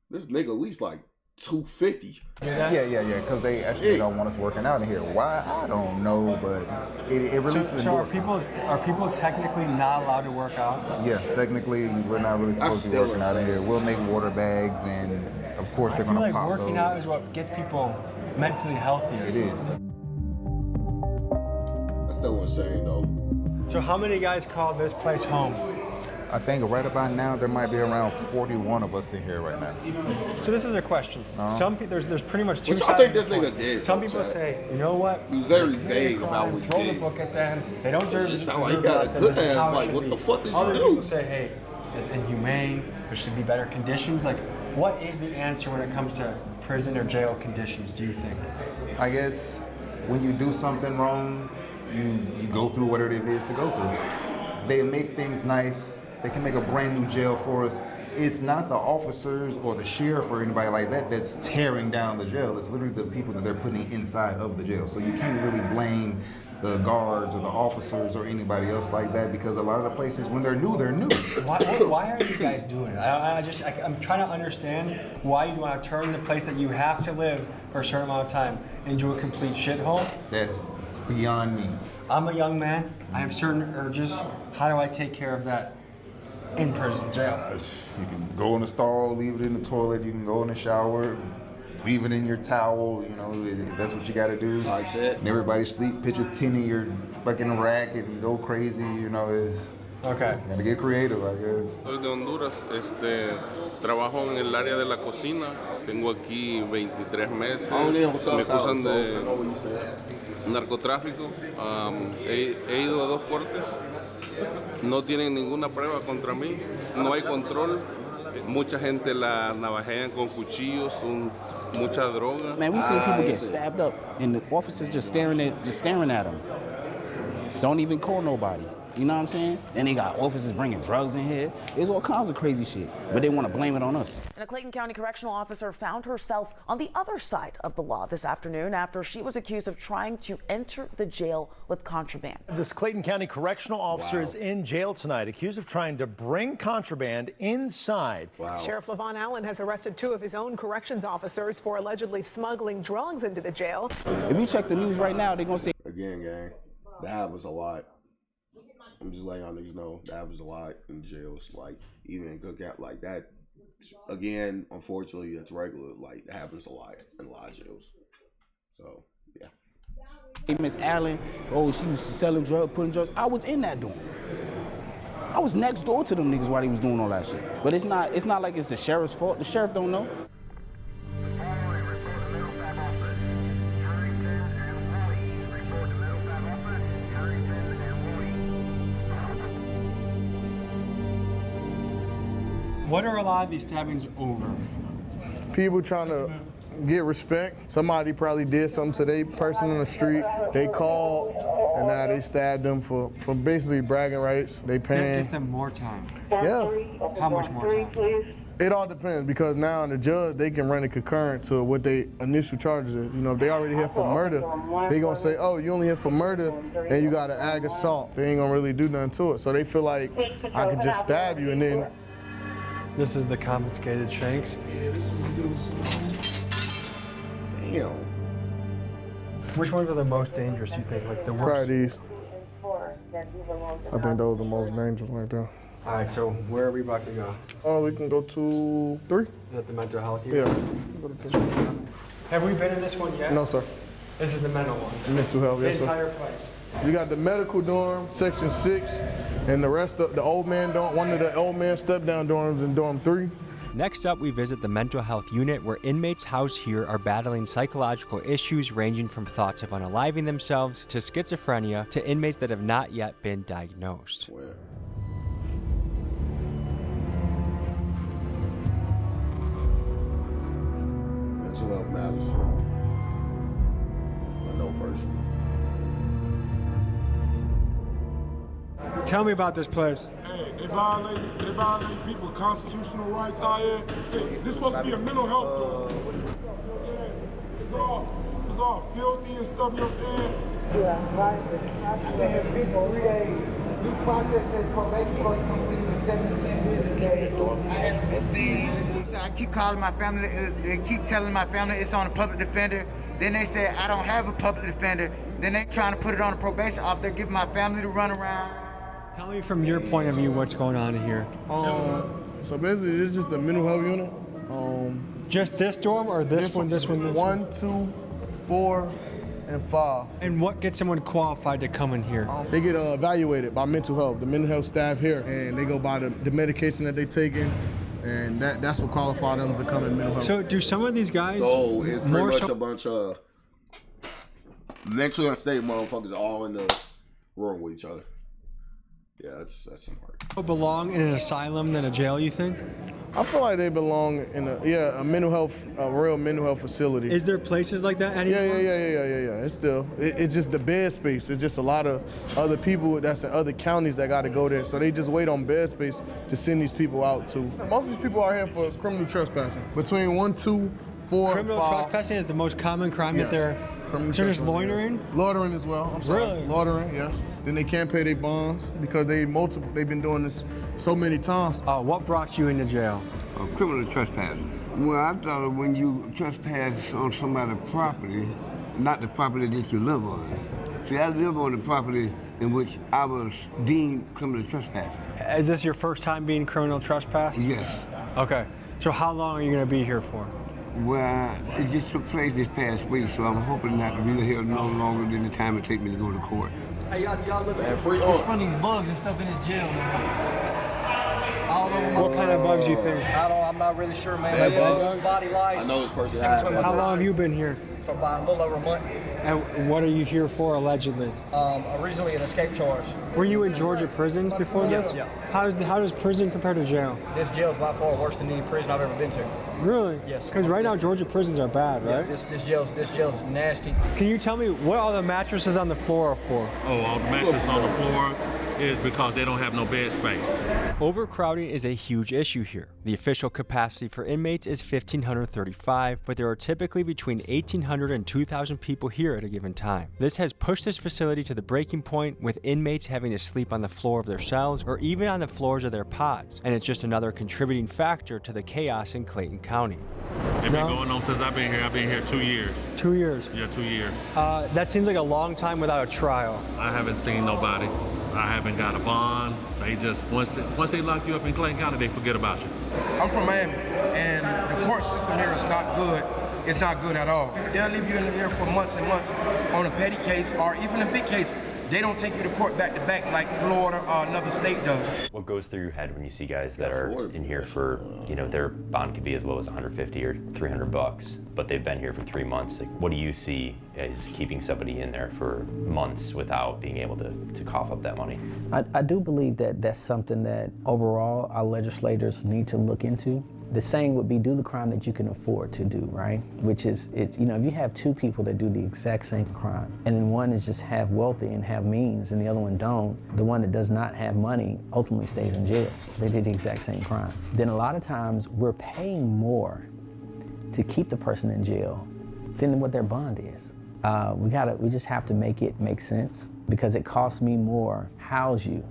This nigga at least like 250. Yeah, because they actually don't want us working out in here. Why? I don't know, but it releases So are people technically not allowed to work out? Yeah, technically we're not really supposed to be working out in here. We'll make water bags, and of course they're going to pop those. Working out is what gets people mentally healthier. It is. That's still insane though. So how many guys call this place home? I think right about now there might be around 41 of us in here right now. So this is a question. There's pretty much two Which sides. I think this nigga did. Some people say, you know what? He was very vague about what he throw did. the book at them. They don't deserve It sound like he got a good ass. Like, what the fuck did you Other do? people say, hey, it's inhumane. There should be better conditions. Like, what is the answer when it comes to prison or jail conditions? Do you think? I guess when you do something wrong, you go through whatever it is to go through. They make things nice. They can make a brand new jail for us. It's not the officers or the sheriff or anybody like that that's tearing down the jail. It's literally the people that they're putting inside of the jail. So you can't really blame the guards or the officers or anybody else like that because a lot of the places, when they're new, they're new. Why are you guys doing it? I'm trying to understand why you want to turn the place that you have to live for a certain amount of time into a complete shithole. That's beyond me. I'm a young man. I have certain urges. How do I take care of that? In prison, jail. You can go in the stall, leave it in the toilet. You can go in the shower, leave it in your towel. You know, if that's what you got to do. That's it. And everybody sleep, pitch a tin in your fucking rack and go crazy. You know, it's okay. Gotta get creative, I guess. Soy de Honduras. Trabajo en el área de la cocina. Tengo aquí 23 meses. Me acusan de narcotráfico. He ido a 2 cortes. No tienen ninguna prueba contra mí, no hay control, mucha gente la navajean con cuchillos, mucha droga. Man, we seen people get stabbed up and the officers just staring at them. Don't even call nobody. You know what I'm saying? And they got officers bringing drugs in here. There's all kinds of crazy shit, but they want to blame it on us. And a Clayton County correctional officer found herself on the other side of the law this afternoon after she was accused of trying to enter the jail with contraband. This Clayton County correctional officer is in jail tonight, accused of trying to bring contraband inside. Sheriff LaVon Allen has arrested 2 of his own corrections officers for allegedly smuggling drugs into the jail. If you check the news right now, they're going to say... Again, gang, that happens a lot. I'm just letting y'all niggas know that happens a lot in jails. Like, even in cookout, like that. Again, unfortunately, it's regular. Like, that happens a lot in a lot of jails. So, yeah. Hey, Miss Allen, oh, she was selling drugs, putting drugs. I was in that dorm. I was next door to them niggas while they was doing all that shit. But it's not like it's the sheriff's fault. The sheriff don't know. What are a lot of these stabbings over? People trying to get respect. Somebody probably did something to their person on the street. They called, and now they stabbed them for basically bragging rights. They paying. That gives them more time. Yeah. How much more time? It all depends, because now the judge, they can run it concurrent to what they initial charges is. You know, if they already here for murder, they gonna say, oh, you only here for murder and you got an ag assault. They ain't gonna really do nothing to it. So they feel like I could just stab you and then. This is the confiscated shanks. Damn. Which ones are the most dangerous, you think? Like the worst? Probably these. I think those are the most dangerous right there. All right, so where are we about to go? Oh, we can go to 3. Is that the mental health Yeah. unit? Have we been in this one yet? No, sir. This is the mental one? Mental health, yes, the sir. entire place? You got the medical dorm, section 6, and the rest of the old man dorm, one of the old man step-down dorms in dorm 3. Next up, we visit the mental health unit where inmates housed here are battling psychological issues ranging from thoughts of unaliving themselves to schizophrenia to inmates that have not yet been diagnosed. Mental health matters. I know personally. Tell me about this place. Hey, they violate people's constitutional rights out here. Hey, this is supposed to be a mental health dorm. It's all filthy and stuff, you know what I'm saying? Yeah, right. I've been here 53 days. Due process said probation supposed to come see me in 17 business days. I haven't been seen. So I keep calling my family. They keep telling my family it's on a public defender. Then they say I don't have a public defender. Then they trying to put it on a probation officer. They're giving my family to run around. Tell me from your point of view what's going on here. So basically, it's just the mental health unit. Just this dorm or this one, this one, this one? 1, 2, 4, and 5. And what gets someone qualified to come in here? They get evaluated by mental health, the mental health staff here, and they go by the medication that they taking, and that's what qualifies them to come in mental health. So do some of these guys? So it's pretty much a bunch of mentally unstable motherfuckers all in the room with each other. Yeah, that's smart. Belong in an asylum than a jail, you think? I feel like they belong in a mental health, a real mental health facility. Is there places like that anymore? Yeah. It's just the bed space. It's just a lot of other people that's in other counties that got to go there. So they just wait on bed space to send these people out to. Most of these people are here for criminal trespassing. Between 1, 2, 4, Criminal 5. trespassing is the most common crime that they're. So just loitering? Yes. Loitering as well. I'm sorry. Really? Loitering, yes. Then they can't pay their bonds because they've been doing this so many times. What brought you into jail? Criminal trespassing. Well, I thought when you trespass on somebody's property, not the property that you live on. See, I live on the property in which I was deemed criminal trespassing. Is this your first time being criminal trespass? Yes. Okay. So how long are you going to be here for? Well, it just took place this past week, so I'm hoping not to be here no longer than the time it take me to go to court. Hey, y'all look at it's from these bugs and stuff in this jail, man. What kind of bugs you think? I'm not really sure, man. Bed bugs? Body lice. I know this person. How long have you been here? For about a little over a month. And what are you here for, allegedly? Originally an escape charge. Were you in Georgia prisons before this? Yeah. How does prison compare to jail? This jail is by far worse than any prison I've ever been to. Really? Yes. Because right now Georgia prisons are bad, right? Yeah, this jail's nasty. Can you tell me what all the mattresses on the floor are for? Oh, all the mattresses on the floor is because they don't have no bed space. Overcrowding is a huge issue here. The official capacity for inmates is 1,535, but there are typically between 1,800 and 2,000 people here at a given time. This has pushed this facility to the breaking point, with inmates having to sleep on the floor of their cells or even on the floors of their pods, and it's just another contributing factor to the chaos in Clayton County. It's been going on since I've been here. I've been here 2 years. 2 years? Yeah, 2 years. That seems like a long time without a trial. I haven't seen nobody. I haven't got a bond. They just, once they lock you up in Clayton County, they forget about you. I'm from Miami, and the court system here is not good. It's not good at all. They'll leave you in there for months and months on a petty case or even a big case. They don't take you to court back to back like Florida or another state does. What goes through your head when you see guys that are in here for, their bond could be as low as 150 or $300, but they've been here for 3 months? Like, what do you see as keeping somebody in there for months without being able to cough up that money? I do believe that that's something that overall our legislators need to look into. The saying would be, do the crime that you can afford to do, right? Which is, if you have two people that do the exact same crime, and then one is just half wealthy and have means, and the other one don't, the one that does not have money ultimately stays in jail. They did the exact same crime. Then a lot of times we're paying more to keep the person in jail than what their bond is. We just have to make it make sense, because it costs me more to house you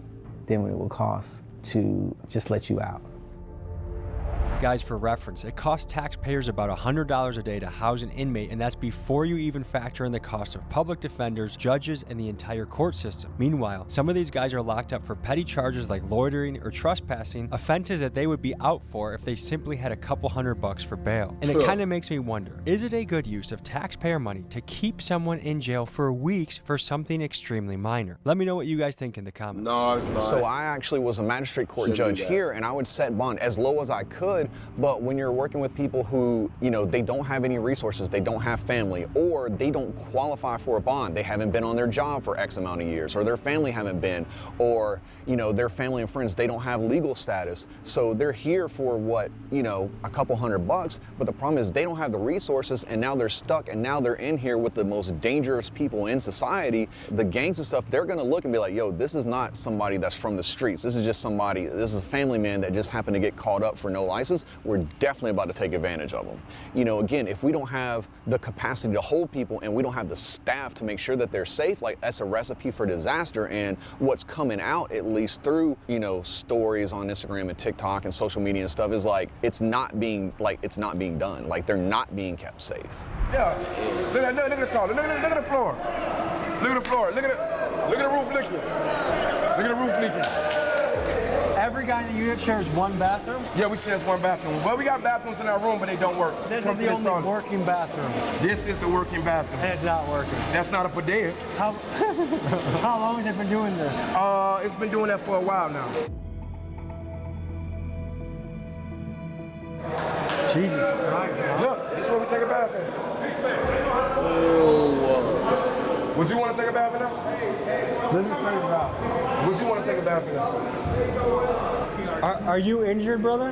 than what it will cost to just let you out. Guys, for reference, it costs taxpayers about $100 a day to house an inmate, and that's before you even factor in the cost of public defenders, judges, and the entire court system. Meanwhile, some of these guys are locked up for petty charges like loitering or trespassing, offenses that they would be out for if they simply had a couple $100 for bail. And it kind of makes me wonder, is it a good use of taxpayer money to keep someone in jail for weeks for something extremely minor? Let me know what you guys think in the comments. No, it's not. So I actually was a magistrate court judge here, and I would set bond as low as I could. But when you're working with people who, they don't have any resources, they don't have family, or they don't qualify for a bond, they haven't been on their job for X amount of years, or their family haven't been, or, their family and friends, they don't have legal status. So they're here for what, a couple $100, but the problem is they don't have the resources, and now they're stuck, and now they're in here with the most dangerous people in society. The gangs and stuff, they're gonna look and be like, yo, this is not somebody that's from the streets. This is just somebody, this is a family man that just happened to get caught up for no license. We're definitely about to take advantage of them. Again, if we don't have the capacity to hold people and we don't have the staff to make sure that they're safe, like, that's a recipe for disaster. And what's coming out, at least through, stories on Instagram and TikTok and social media and stuff, is like, it's not being done. Like, they're not being kept safe. Yeah, look at the top, look at the floor. Look at the floor, look at the roof leaking. Look at the roof leaking. Every guy in the unit shares one bathroom? Yeah, we share one bathroom. Well, we got bathrooms in our room, but they don't work. This is the only working bathroom. This is the working bathroom. And it's not working. That's not a bidet. How long has it been doing this? It's been doing that for a while now. Jesus Christ. Look, this is where we take a bath in. Would you want to take a bath in there? This is pretty rough. Would you want to take a bath in there? Are you injured, brother?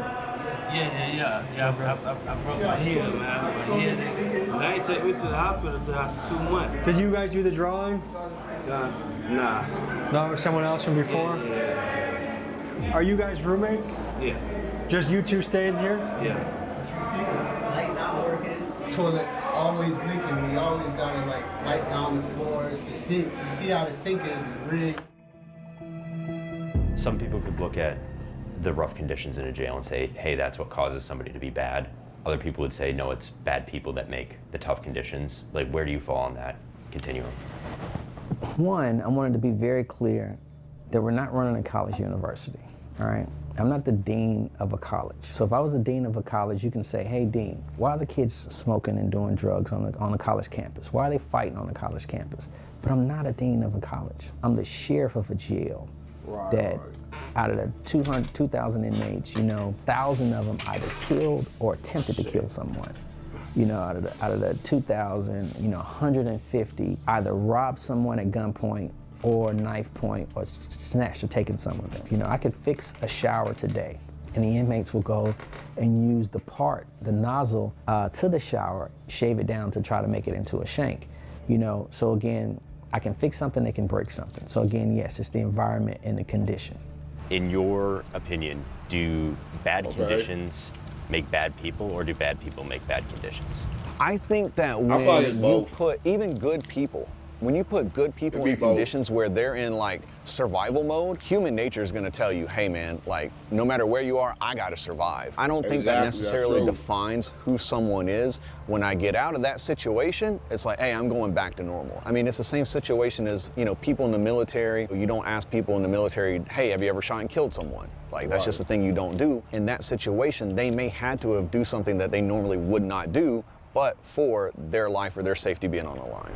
Yeah. I broke my heel, man. My head. They ain't take me to the hospital until after 2 months. Did you guys do the drawing? Nah. No, it was someone else from before? Yeah. Are you guys roommates? Yeah. Just you two staying here? Yeah. Light not working. Toilet always leaking. We always gotta wipe down the floors, the sinks. You see how the sink is rigged. Some people could look at the rough conditions in a jail and say, hey, that's what causes somebody to be bad. Other people would say, no, it's bad people that make the tough conditions. Like, where do you fall on that continuum? One, I wanted to be very clear that we're not running a college university, all right? I'm not the dean of a college. So if I was the dean of a college, you can say, hey, dean, why are the kids smoking and doing drugs on the college campus? Why are they fighting on the college campus? But I'm not a dean of a college. I'm the sheriff of a jail. That out of the 2,000 inmates, 1,000 of them either killed or attempted to kill someone. Out of the 2,000, 150 either robbed someone at gunpoint or knife point or snatched or taken some of them. I could fix a shower today, and the inmates will go and use the nozzle to the shower, shave it down to try to make it into a shank. So again, I can fix something, they can break something. So again, yes, it's the environment and the condition. In your opinion, do bad conditions make bad people, or do bad people make bad conditions? I think that when you put even good people, when you put good people in conditions where they're in like survival mode, human nature is going to tell you, hey man, like no matter where you are, I got to survive. I don't think that necessarily defines who someone is. When I get out of that situation, it's like, hey, I'm going back to normal. I mean, it's the same situation as, you know, people in the military. You don't ask people in the military, hey, have you ever shot and killed someone? Like, that's just a thing you don't do. In that situation, they may had to have do something that they normally would not do, but for their life or their safety being on the line.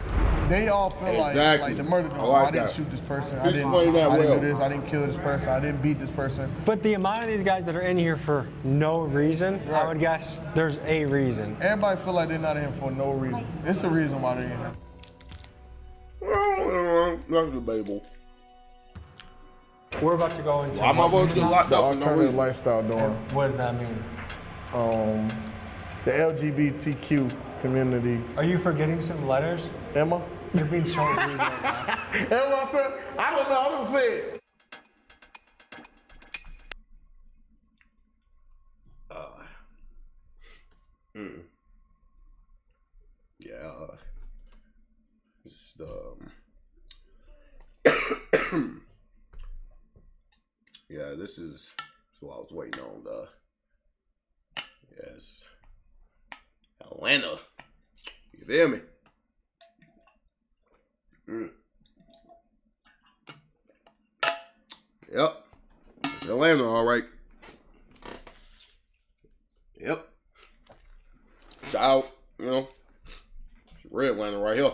They all feel like the murder dog. I didn't shoot this person. I didn't do this. I didn't kill this person. I didn't beat this person. But the amount of these guys that are in here for no reason, I would guess there's a reason. Everybody feel like they're not in here for no reason. It's a reason why they're in here. That's debatable. We're about to go into I'm about to get locked up. Alternative lifestyle dorm. What does that mean? The LGBTQ community. Are you forgetting some letters? Emma? You're being so rude right now. Emma said, I don't know, I don't say it. Yeah. Just yeah, this is what I was waiting on. Yes, Atlanta. You feel me? Yep, it's Atlanta, all right. Yep. Shout out, you know, it's real Atlanta right here.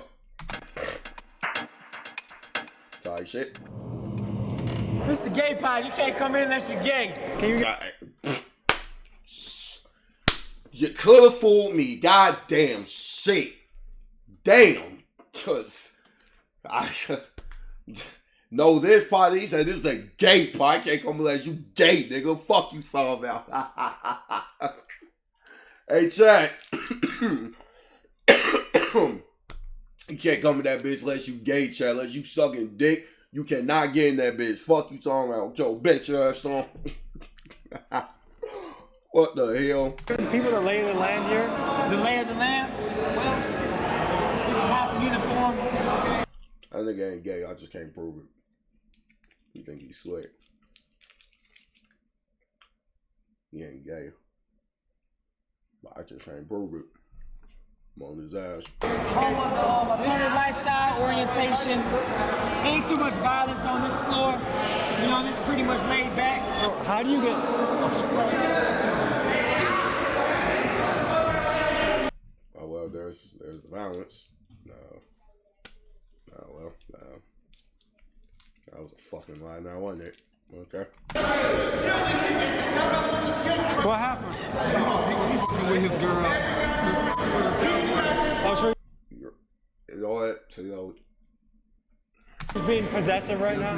Tight shit. This the gay pod. You can't come in unless you're gay. Can you? You could have fooled me. Goddamn shit. Damn. Cause I know this part. He said this is the gay part. I can't come unless you gay, nigga. Fuck you, saw about. Hey, Chad. You can't come in that bitch unless you gay, Chad. Unless you sucking dick. You cannot get in that bitch. Fuck you talking about. Yo, bitch ass on. What the hell? People that lay in the land here. The lay of the land? This is house of uniform. That nigga ain't gay. I just can't prove it. You think he's slick. He ain't gay. But I just can't prove it. I'm on his ass. Alternative lifestyle, orientation. Ain't too much violence on this floor. You know, this pretty much laid back. How do you get... Oh, well, there's violence. No. Oh, well, no. That was a fucking lie now, wasn't it? Okay. What happened? He was with his girl. Oh, so it's all that, you know. He's being possessive right now?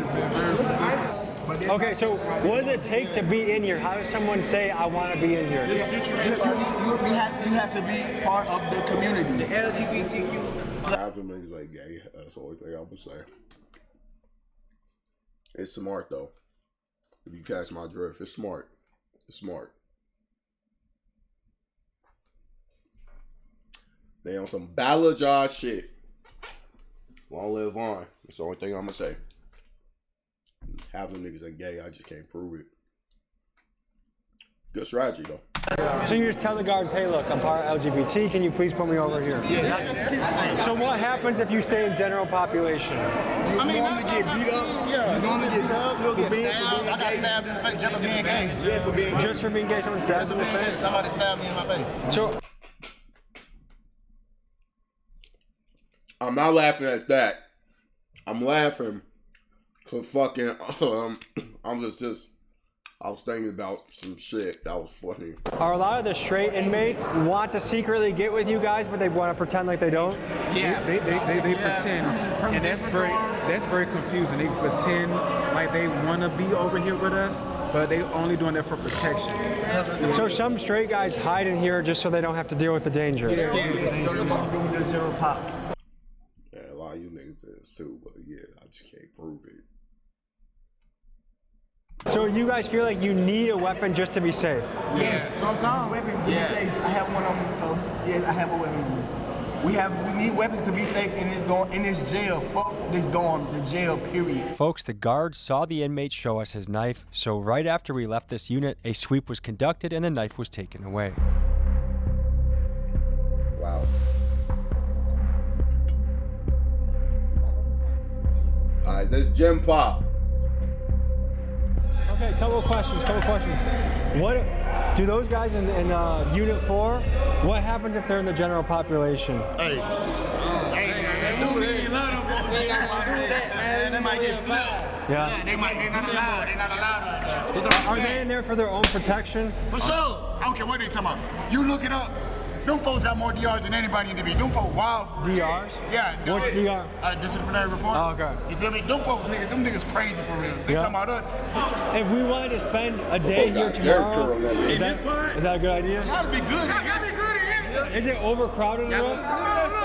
Okay, so what does it take to be in here? How does someone say, I want to be in here? You have to be part of the community. The LGBTQ. Half them niggas like gay. That's the only thing I'm gonna say. It's smart though. If you catch my drift, it's smart. It's smart. They on some Ballajah shit. Long live on. That's the only thing I'm gonna say. Half them niggas are gay. I just can't prove it. Good strategy though. So you just tell the guards, hey, look, I'm part of LGBT. Can you please put me over here? Yeah. So what happens if you stay in general population? You normally get beat up. You normally get beat up. For being gay. I got stabbed in the face just for being gay. Yeah, for being gay. Just for being gay, someone stabbed in the face? Somebody stabbed me in my face. So I'm not laughing at that. I'm laughing cause fucking I was thinking about some shit that was funny. Are a lot of the straight inmates want to secretly get with you guys, but they want to pretend like they don't? Yeah, they pretend, and that's very confusing. They pretend like they want to be over here with us, but they only doing that for protection. So some straight guys hide in here just so they don't have to deal with the danger. Yeah, a lot of you niggas is too, just can't prove it. So you guys feel like you need a weapon just to be safe? Yes, sometimes. Weapons to be safe. I have one on me, so yes, I have a weapon on me. We need weapons to be safe in this jail. Fuck this dorm, the jail, period. Folks, the guards saw the inmate show us his knife, so right after we left this unit, a sweep was conducted and the knife was taken away. Wow. Alright, this Gym Pop. Okay, couple of questions. What do those guys in Unit 4, what happens if they're in the general population? Hey, they might get flagged. Yeah. They're not allowed. They're not allowed. Are they in there for their own protection? For sure. I don't care what they talking about. You look it up. Them folks got more DRs than anybody in the beat. Them folks wild. DRs? Yeah. What's DR? Disciplinary report. Oh, okay. You feel me? Them folks, them niggas crazy for real. They talking about us. If we wanted to spend a day here tomorrow, is that a good idea? Y'all be good. Y'all be good in here. Is it overcrowded enough?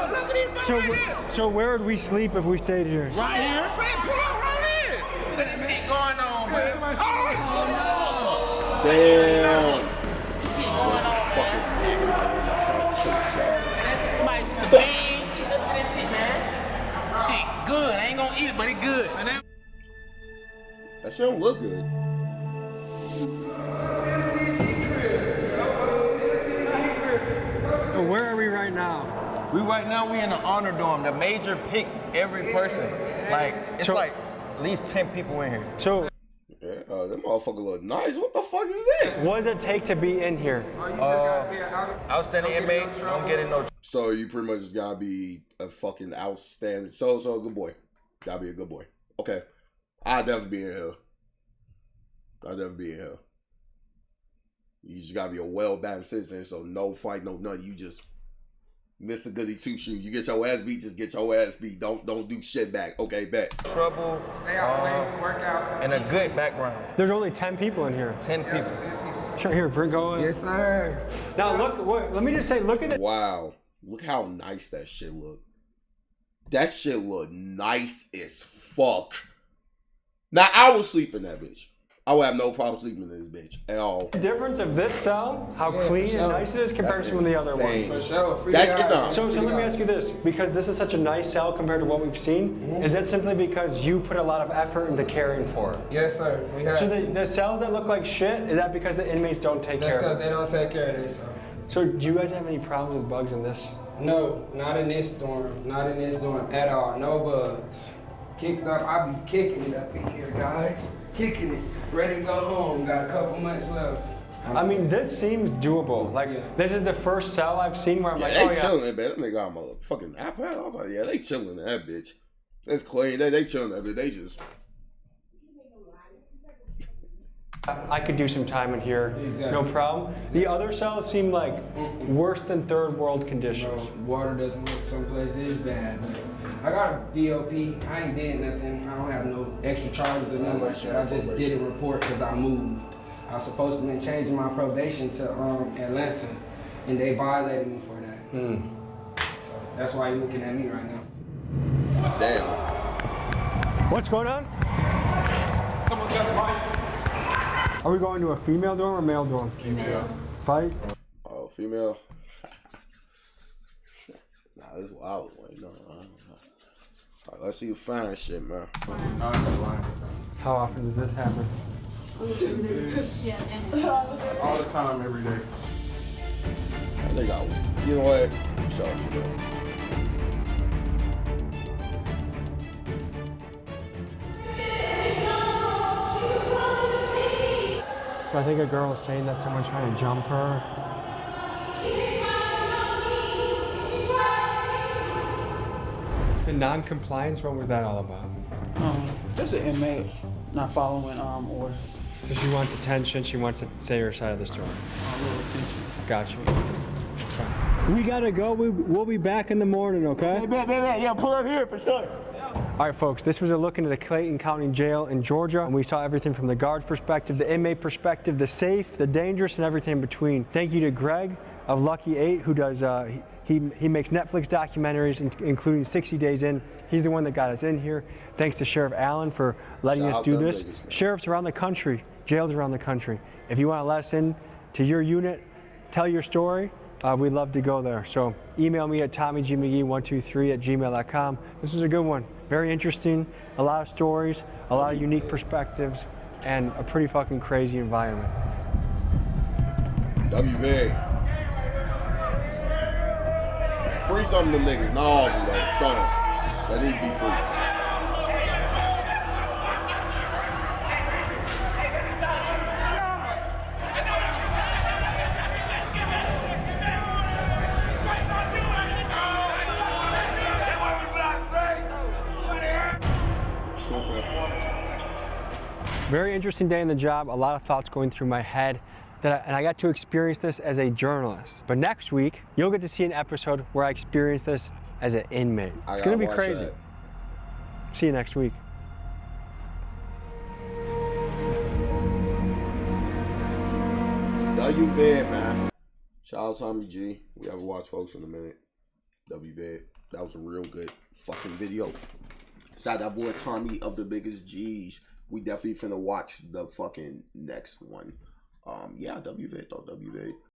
Look at these folks. So where would we sleep if we stayed here? Right here. Man, pull up right here. Look at this shit going on, man. Damn. Some beans. Look at this shit, man. Shit good. I ain't gonna eat it, but it good. That shit don't look good. So where are we right now? We in the honor dorm. The major pick every person. Like it's like at least 10 people in here. So yeah, that motherfucker look nice. What the fuck is this? What does it take to be in here? Outstanding inmate, don't get in no. So you pretty much just gotta be a fucking outstanding. So a good boy. Gotta be a good boy. Okay, I'd definitely be in here. You just gotta be a well-balanced citizen. So no fight, no nothing. You just miss a goody two-shoe. You get your ass beat, just get your ass beat. Don't do shit back. Okay, bet. Trouble. Stay out late, work out. And a good background. There's only 10 people in here. 10 people. Sure, here, bring going. Yes, sir. Now look, let me just say, look at it. Wow, look how nice that shit look. That shit look nice as fuck. Now I would sleep in that bitch. I would have no problem sleeping in this bitch at all. The difference of this cell, how clean and nice it is compared to some of the other ones. For sure. So let me ask you this, because this is such a nice cell compared to what we've seen, is that simply because you put a lot of effort into caring for it? Yes, sir. We have so the cells that look like shit, is that because the inmates don't take care of it? That's because they don't take care of this. So do you guys have any problems with bugs in this? No, not in this dorm. Not in this dorm at all. No bugs. Kicked up, I be kicking it up in here, guys. Kicking it. Ready to go home. Got a couple months left. I mean, this seems doable. Like, this is the first cell I've seen where I'm like, they chilling, man. That nigga got a motherfucking iPad. I was like, yeah, they chilling in that bitch. It's clean. They chilling in that bitch. They just. I could do some time in here, no problem. The other cells seem like worse than third world conditions. No, water doesn't look some places bad, but I got a DOP. I ain't did nothing. I don't have no extra charges or nothing like that. I just did a report because I moved. I was supposed to be changing my probation to Atlanta, and they violated me for that. So that's why you're looking at me right now. Damn. What's going on? Someone's got a fight. Are we going to a female dorm or male dorm? Female. Fight? Oh, female. Nah, this is what I was waiting on. All right, let's see you find shit, man. How often does this happen? All the time, every day. They got, you know what? Shut up, So I think a girl is saying that someone's trying to jump her. The non-compliance, what was that all about? Just an inmate not following orders. So she wants attention, she wants to say her side of the story. A little attention. Gotcha. Okay. We gotta go, we'll be back in the morning, okay? Yeah, pull up here for sure. All right, folks, this was a look into the Clayton County Jail in Georgia, and we saw everything from the guard's perspective, the inmate perspective, the safe, the dangerous, and everything in between. Thank you to Greg of Lucky 8, who does, He makes Netflix documentaries, including 60 Days In. He's the one that got us in here. Thanks to Sheriff Allen for letting us do this. Sheriffs around the country, jails around the country. If you want to let us in to your unit, tell your story, we'd love to go there. So email me at tommygmcgee123@gmail.com. This was a good one. Very interesting. A lot of stories, a lot of unique perspectives, and a pretty fucking crazy environment. WV. Free some of them niggas. Not all of them, though. Some. That need to be free. Very interesting day in the job. A lot of thoughts going through my head. And I got to experience this as a journalist. But next week, you'll get to see an episode where I experience this as an inmate. It's gonna be crazy. That. See you next week. WVed, man. Shout out to Tommy G. We haven't watched folks in a minute. WVed. That was a real good fucking video. Shout out that boy Tommy of the biggest G's. We definitely finna watch the fucking next one. Yeah, WVed though, WVed.